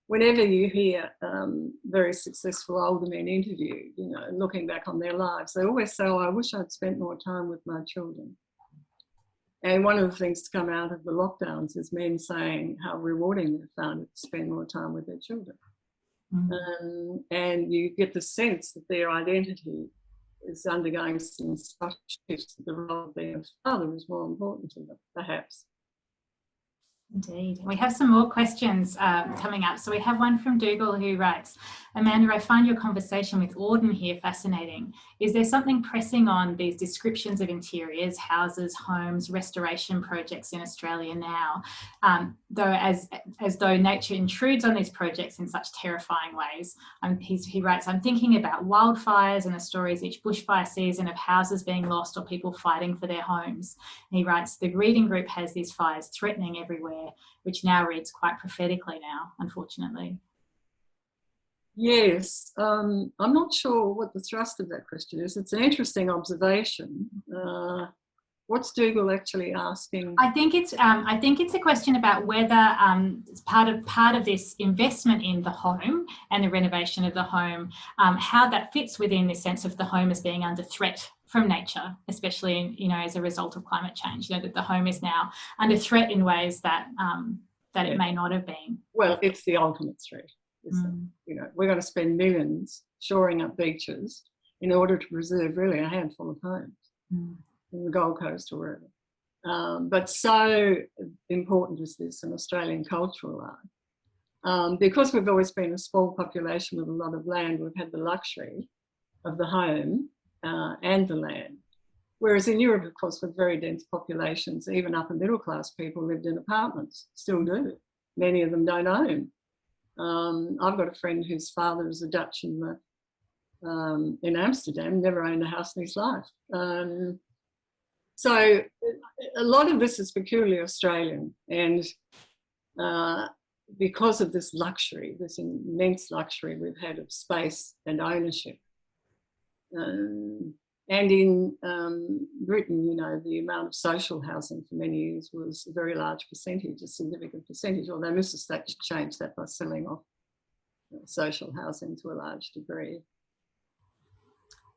whenever you hear very successful older men interviewed, you know, looking back on their lives, they always say, oh, I wish I'd spent more time with my children. And one of the things to come out of the lockdowns is men saying how rewarding they've found it to spend more time with their children. And you get the sense that their identity is undergoing some subtle shifts. The role of being a father is more important to them, perhaps. Indeed. We have some more questions coming up. So we have one from Dougal who writes, Amanda, I find your conversation with Auden here fascinating. Is there something pressing on these descriptions of interiors, houses, homes, restoration projects in Australia now, though as though nature intrudes on these projects in such terrifying ways? He writes, I'm thinking about wildfires and the stories each bushfire season of houses being lost or people fighting for their homes. And he writes, the reading group has these fires threatening everywhere, which now reads quite prophetically now, unfortunately. Yes, I'm not sure what the thrust of that question is. It's an interesting observation. What's Dougal actually asking? I think it's a question about whether part of this investment in the home and the renovation of the home, how that fits within this sense of the home as being under threat from nature, especially as a result of climate change. That the home is now under threat in ways that it may not have been. Well, it's the ultimate threat. We're going to spend millions shoring up beaches in order to preserve really a handful of homes in the Gold Coast or wherever. But so important is this in Australian cultural art. Because we've always been a small population with a lot of land, we've had the luxury of the home and the land. Whereas in Europe, of course, with very dense populations, even upper middle class people lived in apartments, still do. Many of them don't own. I've got a friend whose father is a Dutch in Amsterdam, never owned a house in his life. So a lot of this is peculiarly Australian, and because of this luxury, this immense luxury we've had of space and ownership. And in Britain, the amount of social housing for many years was a very large percentage, a significant percentage, although Mr. Thatcher changed that by selling off social housing to a large degree.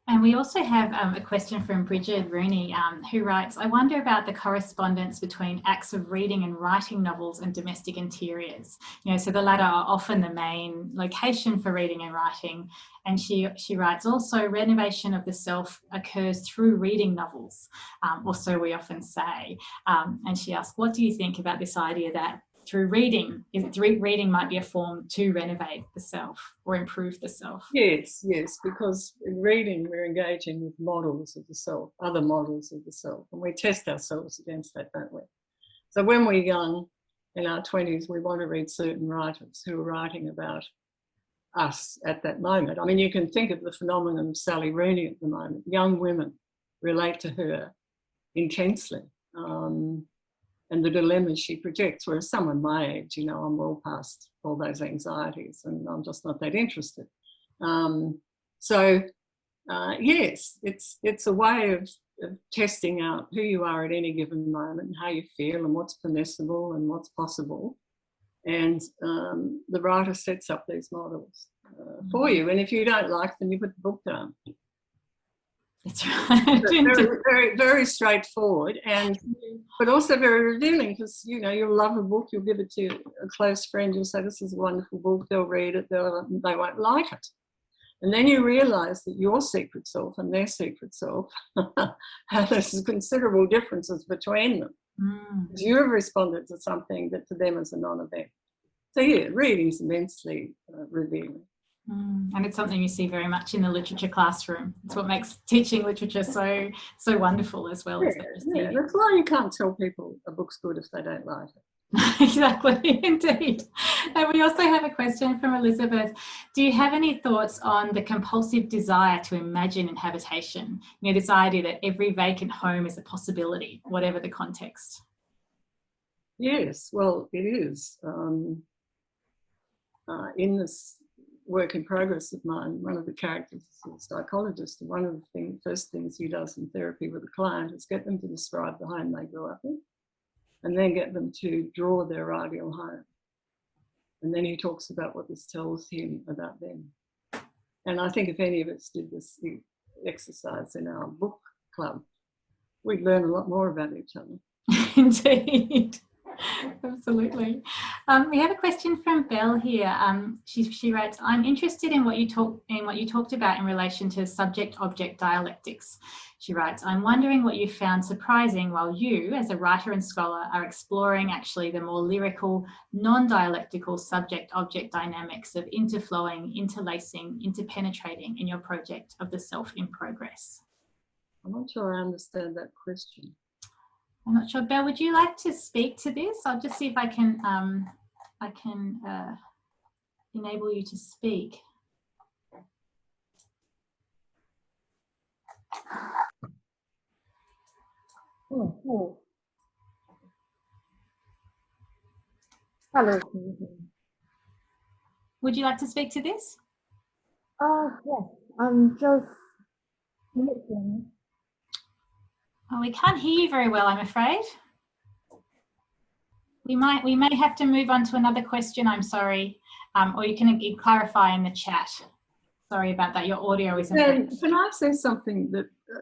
And we also have a question from Bridget Rooney, who writes, I wonder about the correspondence between acts of reading and writing novels and domestic interiors. So the latter are often the main location for reading and writing. And she writes, also renovation of the self occurs through reading novels, or so we often say. And she asks, what do you think about this idea that through reading, reading might be a form to renovate the self or improve the self? Yes, because in reading we're engaging with models of the self, other models of the self, and we test ourselves against that, don't we? So when we're young, in our 20s, we want to read certain writers who are writing about us at that moment. I mean, you can think of the phenomenon of Sally Rooney at the moment. Young women relate to her intensely. And the dilemmas she projects, whereas someone my age, I'm well past all those anxieties and I'm just not that interested. Yes, it's a way of testing out who you are at any given moment and how you feel and what's permissible and what's possible. And the writer sets up these models for you. And if you don't like them, you put the book down. That's right. Very, very, very straightforward, but also very revealing, because you'll love a book, you'll give it to a close friend, you'll say this is a wonderful book, they'll read it, they won't like it, and then you realise that your secret self and their secret self have there's considerable differences between them. Because you have responded to something that to them is a non-event. So yeah, reading's immensely revealing. And it's something you see very much in the literature classroom. It's what makes teaching literature so wonderful, as well as yeah, that's why you can't tell people a book's good if they don't like it. Exactly, indeed. And we also have a question from Elizabeth. Do you have any thoughts on the compulsive desire to imagine inhabitation? This idea that every vacant home is a possibility, whatever the context. Yes, well, it is. In this work in progress of mine, one of the characters is a psychologist, and one of the first things he does in therapy with a client is get them to describe the home they grew up in, and then get them to draw their ideal home. And then he talks about what this tells him about them. And I think if any of us did this exercise in our book club, we'd learn a lot more about each other. Indeed. Absolutely. We have a question from Belle here. She writes, "I'm interested in what you talked about in relation to subject-object dialectics." She writes, "I'm wondering what you found surprising while you, as a writer and scholar, are exploring actually the more lyrical, non-dialectical subject-object dynamics of interflowing, interlacing, interpenetrating in your project of the self in progress." I'm not sure I understand that question. I'm not sure. Belle, would you like to speak to this? I'll just see if I can enable you to speak. Hello. Hello. Would you like to speak to this? Yes. I'm just listening. Oh, we can't hear you very well, I'm afraid. We may have to move on to another question, I'm sorry, or you can clarify in the chat. Sorry about that, your audio isn't... Can I say something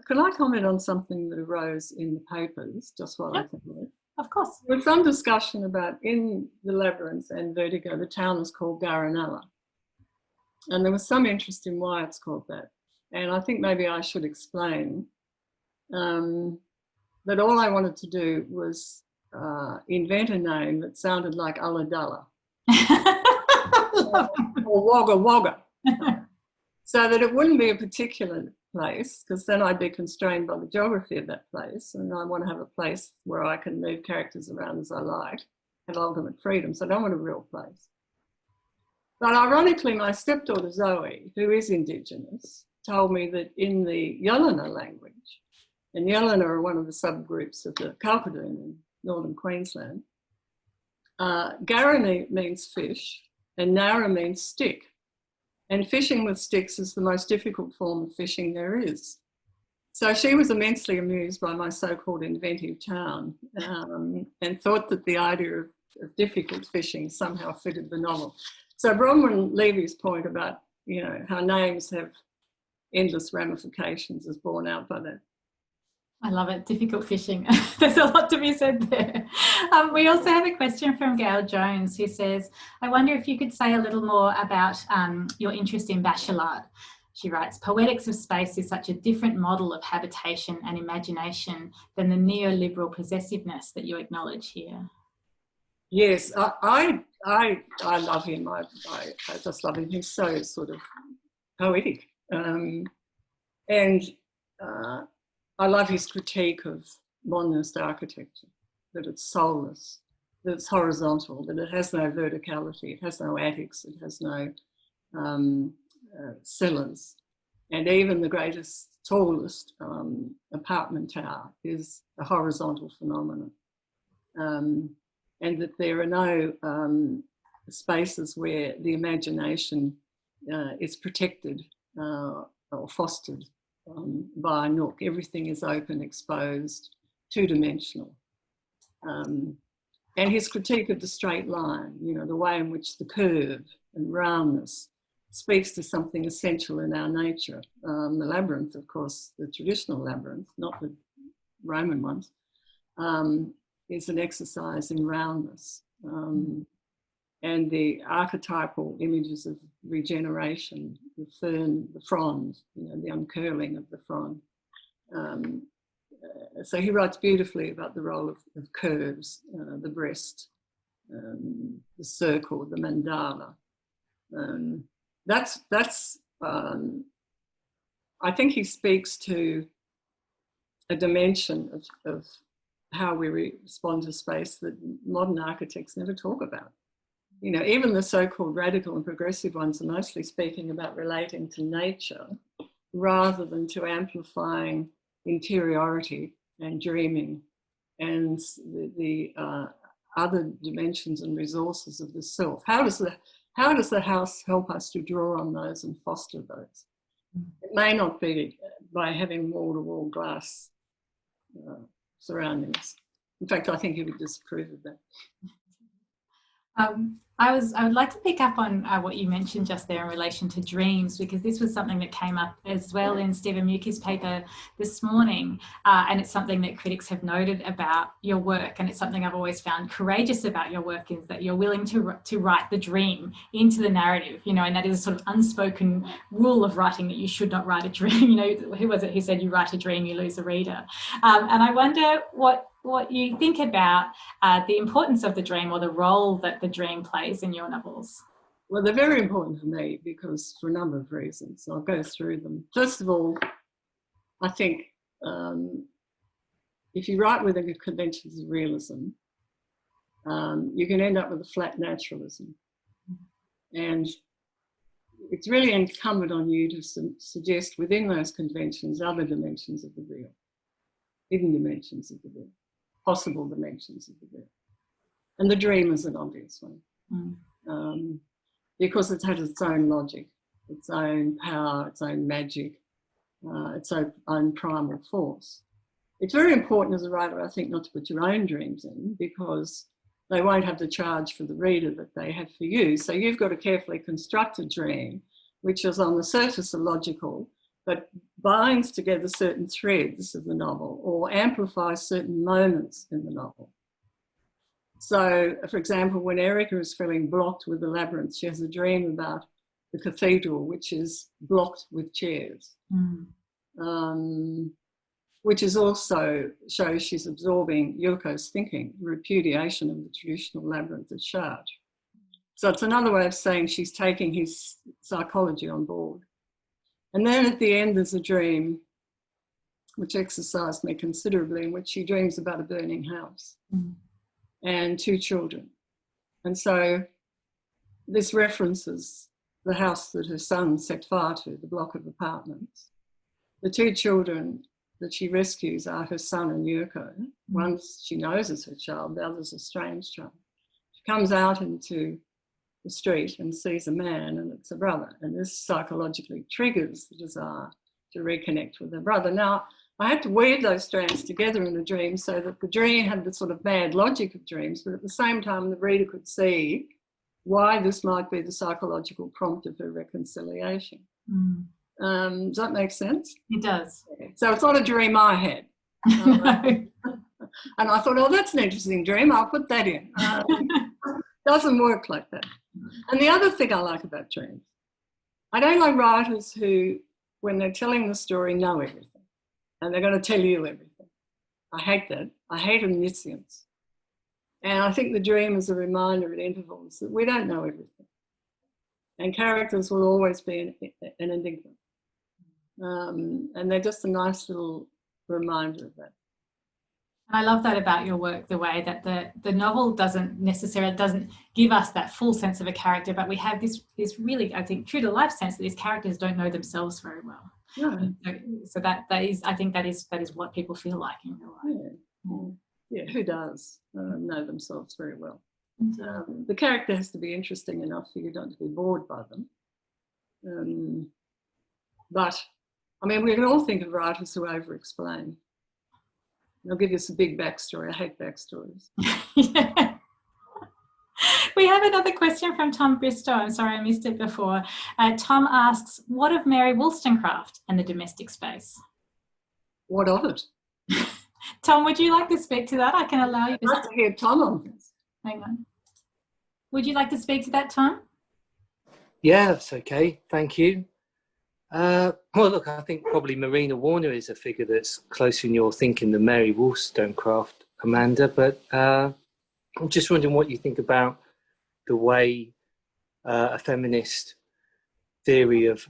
can I comment on something that arose in the papers, just while I think of it? Of course. There was some discussion about, in the Labyrinth and Vertigo, the town is called Garranella. And there was some interest in why it's called that. And I think maybe I should explain that all I wanted to do was invent a name that sounded like Ulladulla or Wagga Wagga, so that it wouldn't be a particular place, because then I'd be constrained by the geography of that place, and I want to have a place where I can move characters around as I like, have ultimate freedom, so I don't want a real place. But ironically, my stepdaughter Zoe, who is Indigenous, told me that in the Yellana language, and Yellana are one of the subgroups of the Kalkadoon in northern Queensland, Garani means fish and Nara means stick. And fishing with sticks is the most difficult form of fishing there is. So she was immensely amused by my so-called inventive town, and thought that the idea of difficult fishing somehow fitted the novel. So Bronwyn Levy's point about, how names have endless ramifications is borne out by that. I love it. Difficult fishing. There's a lot to be said there. We also have a question from Gail Jones, who says, "I wonder if you could say a little more about your interest in Bachelard." She writes, "Poetics of space is such a different model of habitation and imagination than the neoliberal possessiveness that you acknowledge here." Yes, I love him. I just love him. He's so sort of poetic. I love his critique of modernist architecture, that it's soulless, that it's horizontal, that it has no verticality, it has no attics, it has no cellars. And even the greatest, tallest apartment tower is a horizontal phenomenon. And that there are no spaces where the imagination is protected or fostered by a nook. Everything is open, exposed, two-dimensional. And his critique of the straight line, the way in which the curve and roundness speaks to something essential in our nature. The labyrinth, of course, the traditional labyrinth, not the Roman ones, is an exercise in roundness. And the archetypal images of regeneration, the fern, the frond, the uncurling of the frond. So he writes beautifully about the role of curves, the breast, the circle, the mandala. I think he speaks to a dimension of how we respond to space that modern architects never talk about. Even the so-called radical and progressive ones are mostly speaking about relating to nature rather than to amplifying interiority and dreaming and the other dimensions and resources of the self. How does the house help us to draw on those and foster those? It may not be by having wall-to-wall glass surroundings. In fact, I think he would disapprove of that. I would like to pick up on what you mentioned just there in relation to dreams, because this was something that came up as well in Stephen Mucke's paper this morning, and it's something that critics have noted about your work, and it's something I've always found courageous about your work, is that you're willing to write the dream into the narrative, and that is a sort of unspoken rule of writing, that you should not write a dream. Who was it who said, you write a dream, you lose a reader? And I wonder what you think about the importance of the dream, or the role that the dream plays in your novels. Well, they're very important for me because for a number of reasons. I'll go through them. First of all, I think if you write within the conventions of realism, you can end up with a flat naturalism. And it's really incumbent on you to suggest within those conventions other dimensions of the real, hidden dimensions of the real, possible dimensions of the real. And the dream is an obvious one, because it has its own logic, its own power, its own magic, its own primal force. It's very important as a writer, I think, not to put your own dreams in, because they won't have the charge for the reader that they have for you. So you've got to carefully construct a dream which is on the surface illogical, but binds together certain threads of the novel or amplifies certain moments in the novel. So, for example, when Erica is feeling blocked with the labyrinth, she has a dream about the cathedral, which is blocked with chairs, which is also shows she's absorbing Yuko's thinking, repudiation of the traditional labyrinth at Chartres. So it's another way of saying she's taking his psychology on board. And then at the end, there's a dream which exercised me considerably, in which she dreams about a burning house and two children. And so this references the house that her son set fire to, the block of apartments. The two children that she rescues are her son and Yuko. One she knows is her child, the other's a strange child. She comes out into the street and sees a man, and it's a brother, and this psychologically triggers the desire to reconnect with her brother. Now, I had to weave those strands together in a dream so that the dream had the sort of bad logic of dreams, but at the same time the reader could see why this might be the psychological prompt of her reconciliation. Does that make sense? It does. So it's not a dream I had. And I thought, oh, that's an interesting dream, I'll put that in. Doesn't work like that. And the other thing I like about dreams, I don't like writers who, when they're telling the story, know everything and they're going to tell you everything. I hate that. I hate omniscience. And I think the dream is a reminder at intervals that we don't know everything. And characters will always be an enigma. And they're just a nice little reminder of that. I love that about your work, the way that the novel doesn't give us that full sense of a character, but we have this really, I think, true to life sense that these characters don't know themselves very well. No. So that is, I think that is what people feel like in real life. Yeah, who does know themselves very well? The character has to be interesting enough for you not to be bored by them. But, I mean, we can all think of writers who over-explain. They'll give us a big backstory. I hate backstories. Yeah. We have another question from Tom Bristow. I'm sorry I missed it before. Tom asks, what of Mary Wollstonecraft and the domestic space? What of it? Tom, would you like to speak to that? I can allow you I'd like to hear Tom on this. Hang on. Would you like to speak to that, Tom? Yeah, that's okay. Thank you. Well, look, I think probably Marina Warner is a figure that's closer in your thinking than Mary Wollstonecraft, Amanda. But I'm just wondering what you think about the way a feminist theory of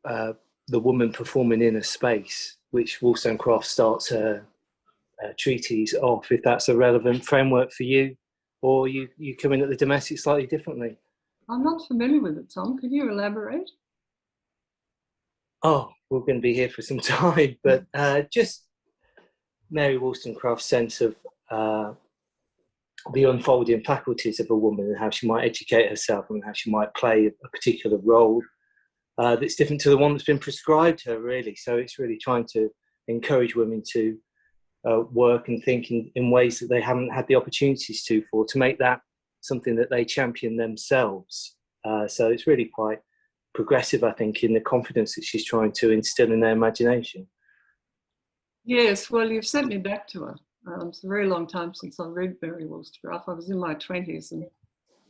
the woman performing in a space, which Wollstonecraft starts her treatise off, if that's a relevant framework for you, or you come in at the domestic slightly differently. I'm not familiar with it, Tom. Could you elaborate? Oh, we're going to be here for some time, but just Mary Wollstonecraft's sense of the unfolding faculties of a woman and how she might educate herself and how she might play a particular role that's different to the one that's been prescribed her, really. So it's really trying to encourage women to work and think in ways that they haven't had the opportunities to make that something that they champion themselves. So it's really quite progressive, I think, in the confidence that she's trying to instill in their imagination. Yes, well, you've sent me back to her. It's a very long time since I read Mary Wollstonecraft. I was in my 20s and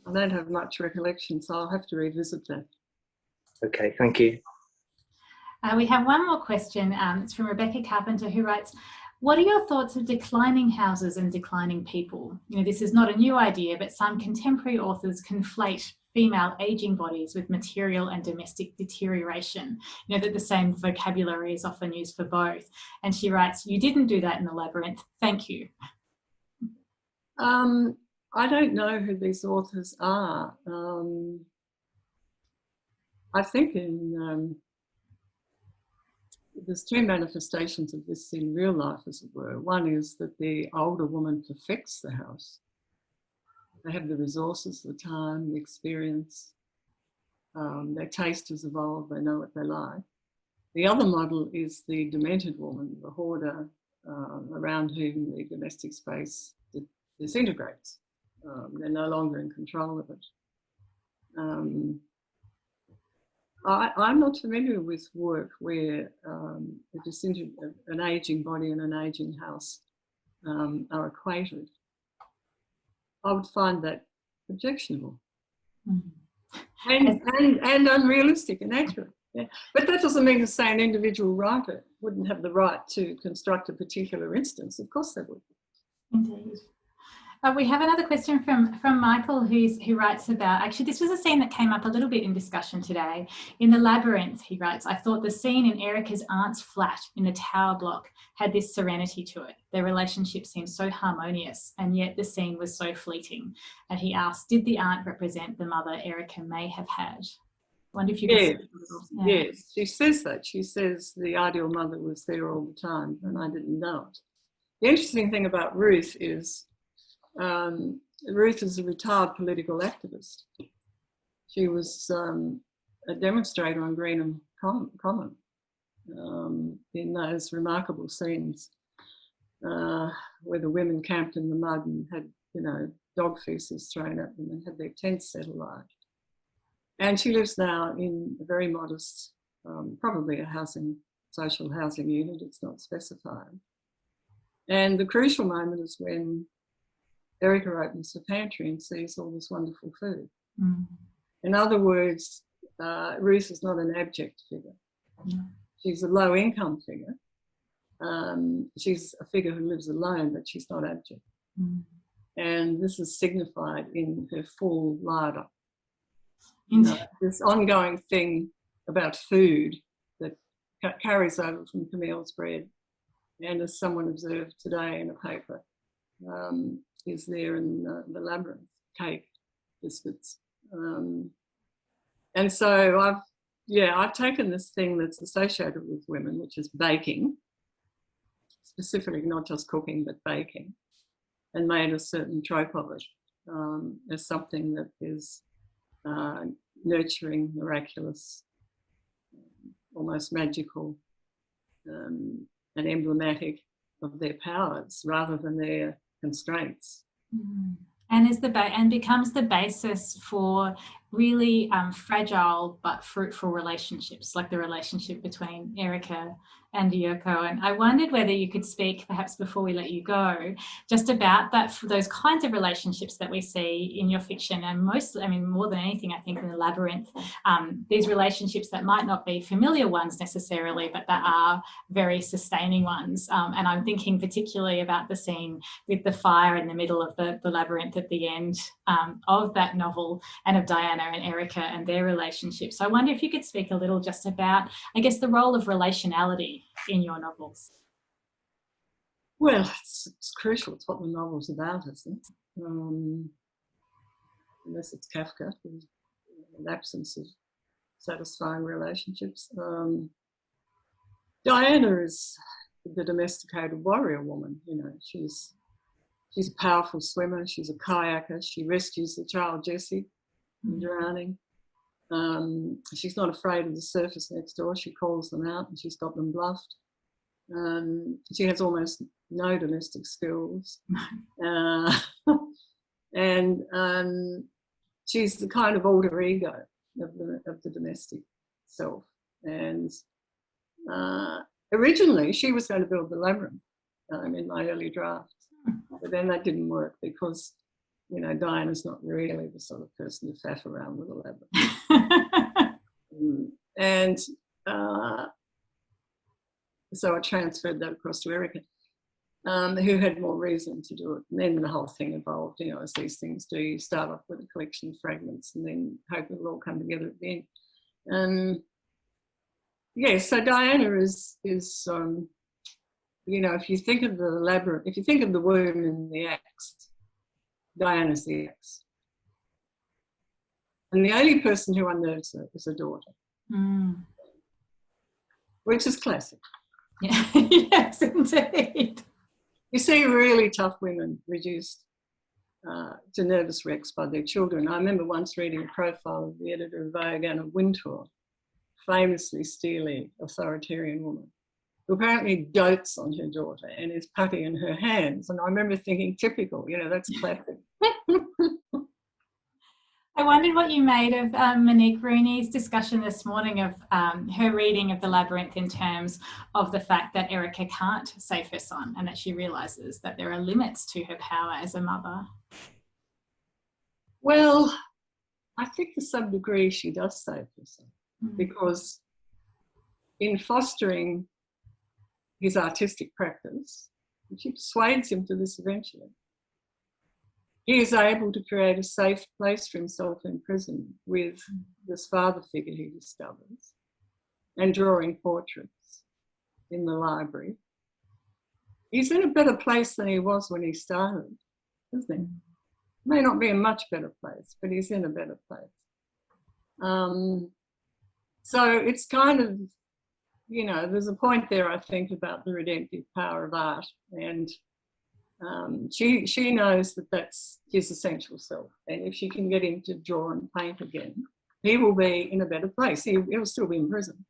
I don't have much recollection, so I'll have to revisit that. Okay, thank you. We have one more question. It's from Rebecca Carpenter, who writes, what are your thoughts of declining houses and declining people? You know, this is not a new idea, but some contemporary authors conflate female aging bodies with material and domestic deterioration. You know, that the same vocabulary is often used for both. And she writes, you didn't do that in the Labyrinth. Thank you. I don't know who these authors are. I think there's two manifestations of this in real life, as it were. One is that the older woman perfects the house. They have the resources, the time, the experience. Their taste has evolved. They know what they like. The other model is the demented woman, the hoarder, around whom the domestic space disintegrates. They're no longer in control of it. I'm not familiar with work where an ageing body and an ageing house are equated. I would find that objectionable and unrealistic and accurate. Yeah. But that doesn't mean to say an individual writer wouldn't have the right to construct a particular instance. Of course they would. Indeed. We have another question from Michael who writes about, actually this was a scene that came up a little bit in discussion today. In the Labyrinth, he writes, I thought the scene in Erica's aunt's flat in the tower block had this serenity to it. Their relationship seemed so harmonious and yet the scene was so fleeting. And he asked, did the aunt represent the mother Erica may have had? I wonder if you could Yes, she says that. She says the ideal mother was there all the time and I didn't know it. The interesting thing about Ruth is Ruth is a retired political activist. She was a demonstrator on Greenham Common in those remarkable scenes where the women camped in the mud and had, you know, dog feces thrown at them and had their tents set alight. And she lives now in a very modest, probably a social housing unit, it's not specified. And the crucial moment is when Erica opens the pantry and sees all this wonderful food. Mm. In other words, Ruth is not an abject figure. Mm. She's a low-income figure. She's a figure who lives alone, but she's not abject. Mm. And this is signified in her full larder. This ongoing thing about food that carries over from Camille's bread, and as someone observed today in a paper, is there in the Labyrinth, cake, biscuits. And so I've taken this thing that's associated with women, which is baking, specifically not just cooking, but baking, and made a certain trope of it as something that is nurturing, miraculous, almost magical, and emblematic of their powers rather than their constraints. Mm. And and becomes the basis for really fragile but fruitful relationships, like the relationship between Erica and Yoko. And I wondered whether you could speak, perhaps before we let you go, just about that, for those kinds of relationships that we see in your fiction, and mostly, I mean, more than anything, I think in the Labyrinth, these relationships that might not be familiar ones necessarily, but that are very sustaining ones. And I'm thinking particularly about the scene with the fire in the middle of the Labyrinth at the end of that novel, and of Diana and Erica and their relationship. So I wonder if you could speak a little just about, I guess, the role of relationality in your novels. Well, it's crucial. It's what the novel's about, isn't it? Unless it's Kafka, an absence of satisfying relationships. Diana is the domesticated warrior woman. You know, she's a powerful swimmer. She's a kayaker. She rescues the child Jessie from drowning. She's not afraid of the surface next door. She calls them out, and she's got them bluffed. She has almost no domestic skills. And she's the kind of alter ego of the domestic self. And originally she was going to build the Labyrinth in my early drafts, but then that didn't work because, you know, Diana's not really the sort of person to faff around with a Labyrinth. And so I transferred that across to Erica, who had more reason to do it. And then the whole thing evolved, you know, as these things do. You start off with a collection of fragments and then hope it'll all come together at the end. Yeah, so Diana is you know, if you think of the Labyrinth, if you think of the womb and the axe, Diana's the axe. And the only person who unnerves her is her daughter, which is classic. Yeah. Yes, indeed. You see really tough women reduced to nervous wrecks by their children. I remember once reading a profile of the editor of Vogue, Anna Wintour, famously steely, authoritarian woman, who apparently dotes on her daughter and is putty in her hands. And I remember thinking, typical, you know, that's classic. I wondered what you made of Monique Rooney's discussion this morning of her reading of the Labyrinth in terms of the fact that Erica can't save her son, and that she realises that there are limits to her power as a mother. Well, I think to some degree she does save her son, because in fostering his artistic practice, she persuades him to this eventually, he is able to create a safe place for himself in prison with this father figure he discovers, and drawing portraits in the library. He's in a better place than he was when he started, isn't he? May not be a much better place, but he's in a better place. So it's kind of, you know, there's a point there, I think, about the redemptive power of art, and she knows that that's his essential self, and if she can get him to draw and paint again, he will be in a better place. He'll still be in prison.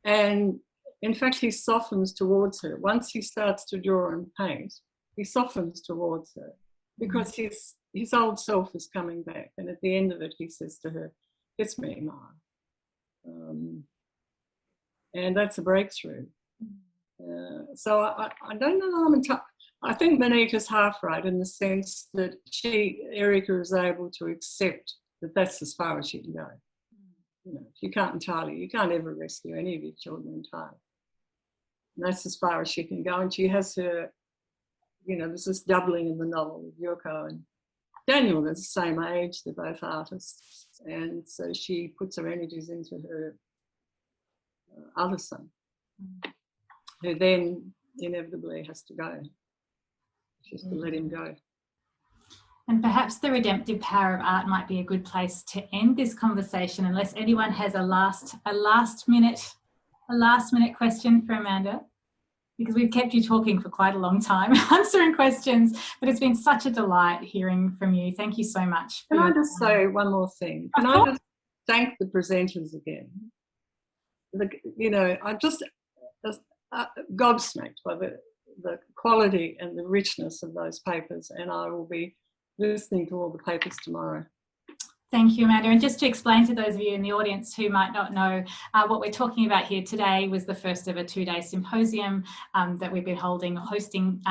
And in fact, he softens towards her. Once he starts to draw and paint, he softens towards her, because his old self is coming back. And at the end of it, he says to her, "It's me, Ma." And that's a breakthrough. So I don't know. I think Monique is half right in the sense that Erica is able to accept that that's as far as she can go. You know, you can't ever rescue any of your children entirely. And that's as far as she can go. And she has her, you know, there's this doubling in the novel with Yoko and Daniel. They're the same age, they're both artists. And so she puts her energies into her other son, who then inevitably has to go. Just to let him go. And perhaps the redemptive power of art might be a good place to end this conversation, unless anyone has a last minute question for Amanda, because we've kept you talking for quite a long time, answering questions, but it's been such a delight hearing from you. Thank you so much. Can I just say one more thing? Can I just thank the presenters again? You know, I'm just gobsmacked by the quality and the richness of those papers, and I will be listening to all the papers tomorrow. Thank you, Amanda. And just to explain to those of you in the audience who might not know, what we're talking about here today was the first of a 2-day symposium that we've been hosting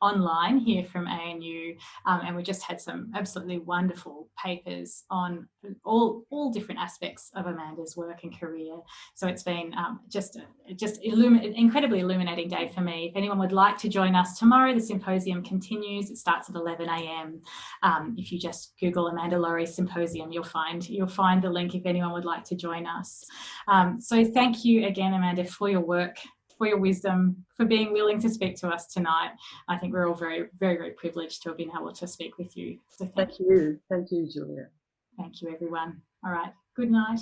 online here from ANU, and we just had some absolutely wonderful papers on all different aspects of Amanda's work and career. So it's been just incredibly illuminating day for me. If anyone would like to join us tomorrow, the symposium continues. It starts at 11 a.m. If you just Google Amanda Lohrey Symposium, you'll find the link if anyone would like to join us. So thank you again, Amanda, for your work, for your wisdom, for being willing to speak to us tonight. I think we're all very, very, very privileged to have been able to speak with you. So Thank you. Thank you, Julia. Thank you, everyone. All right. Good night.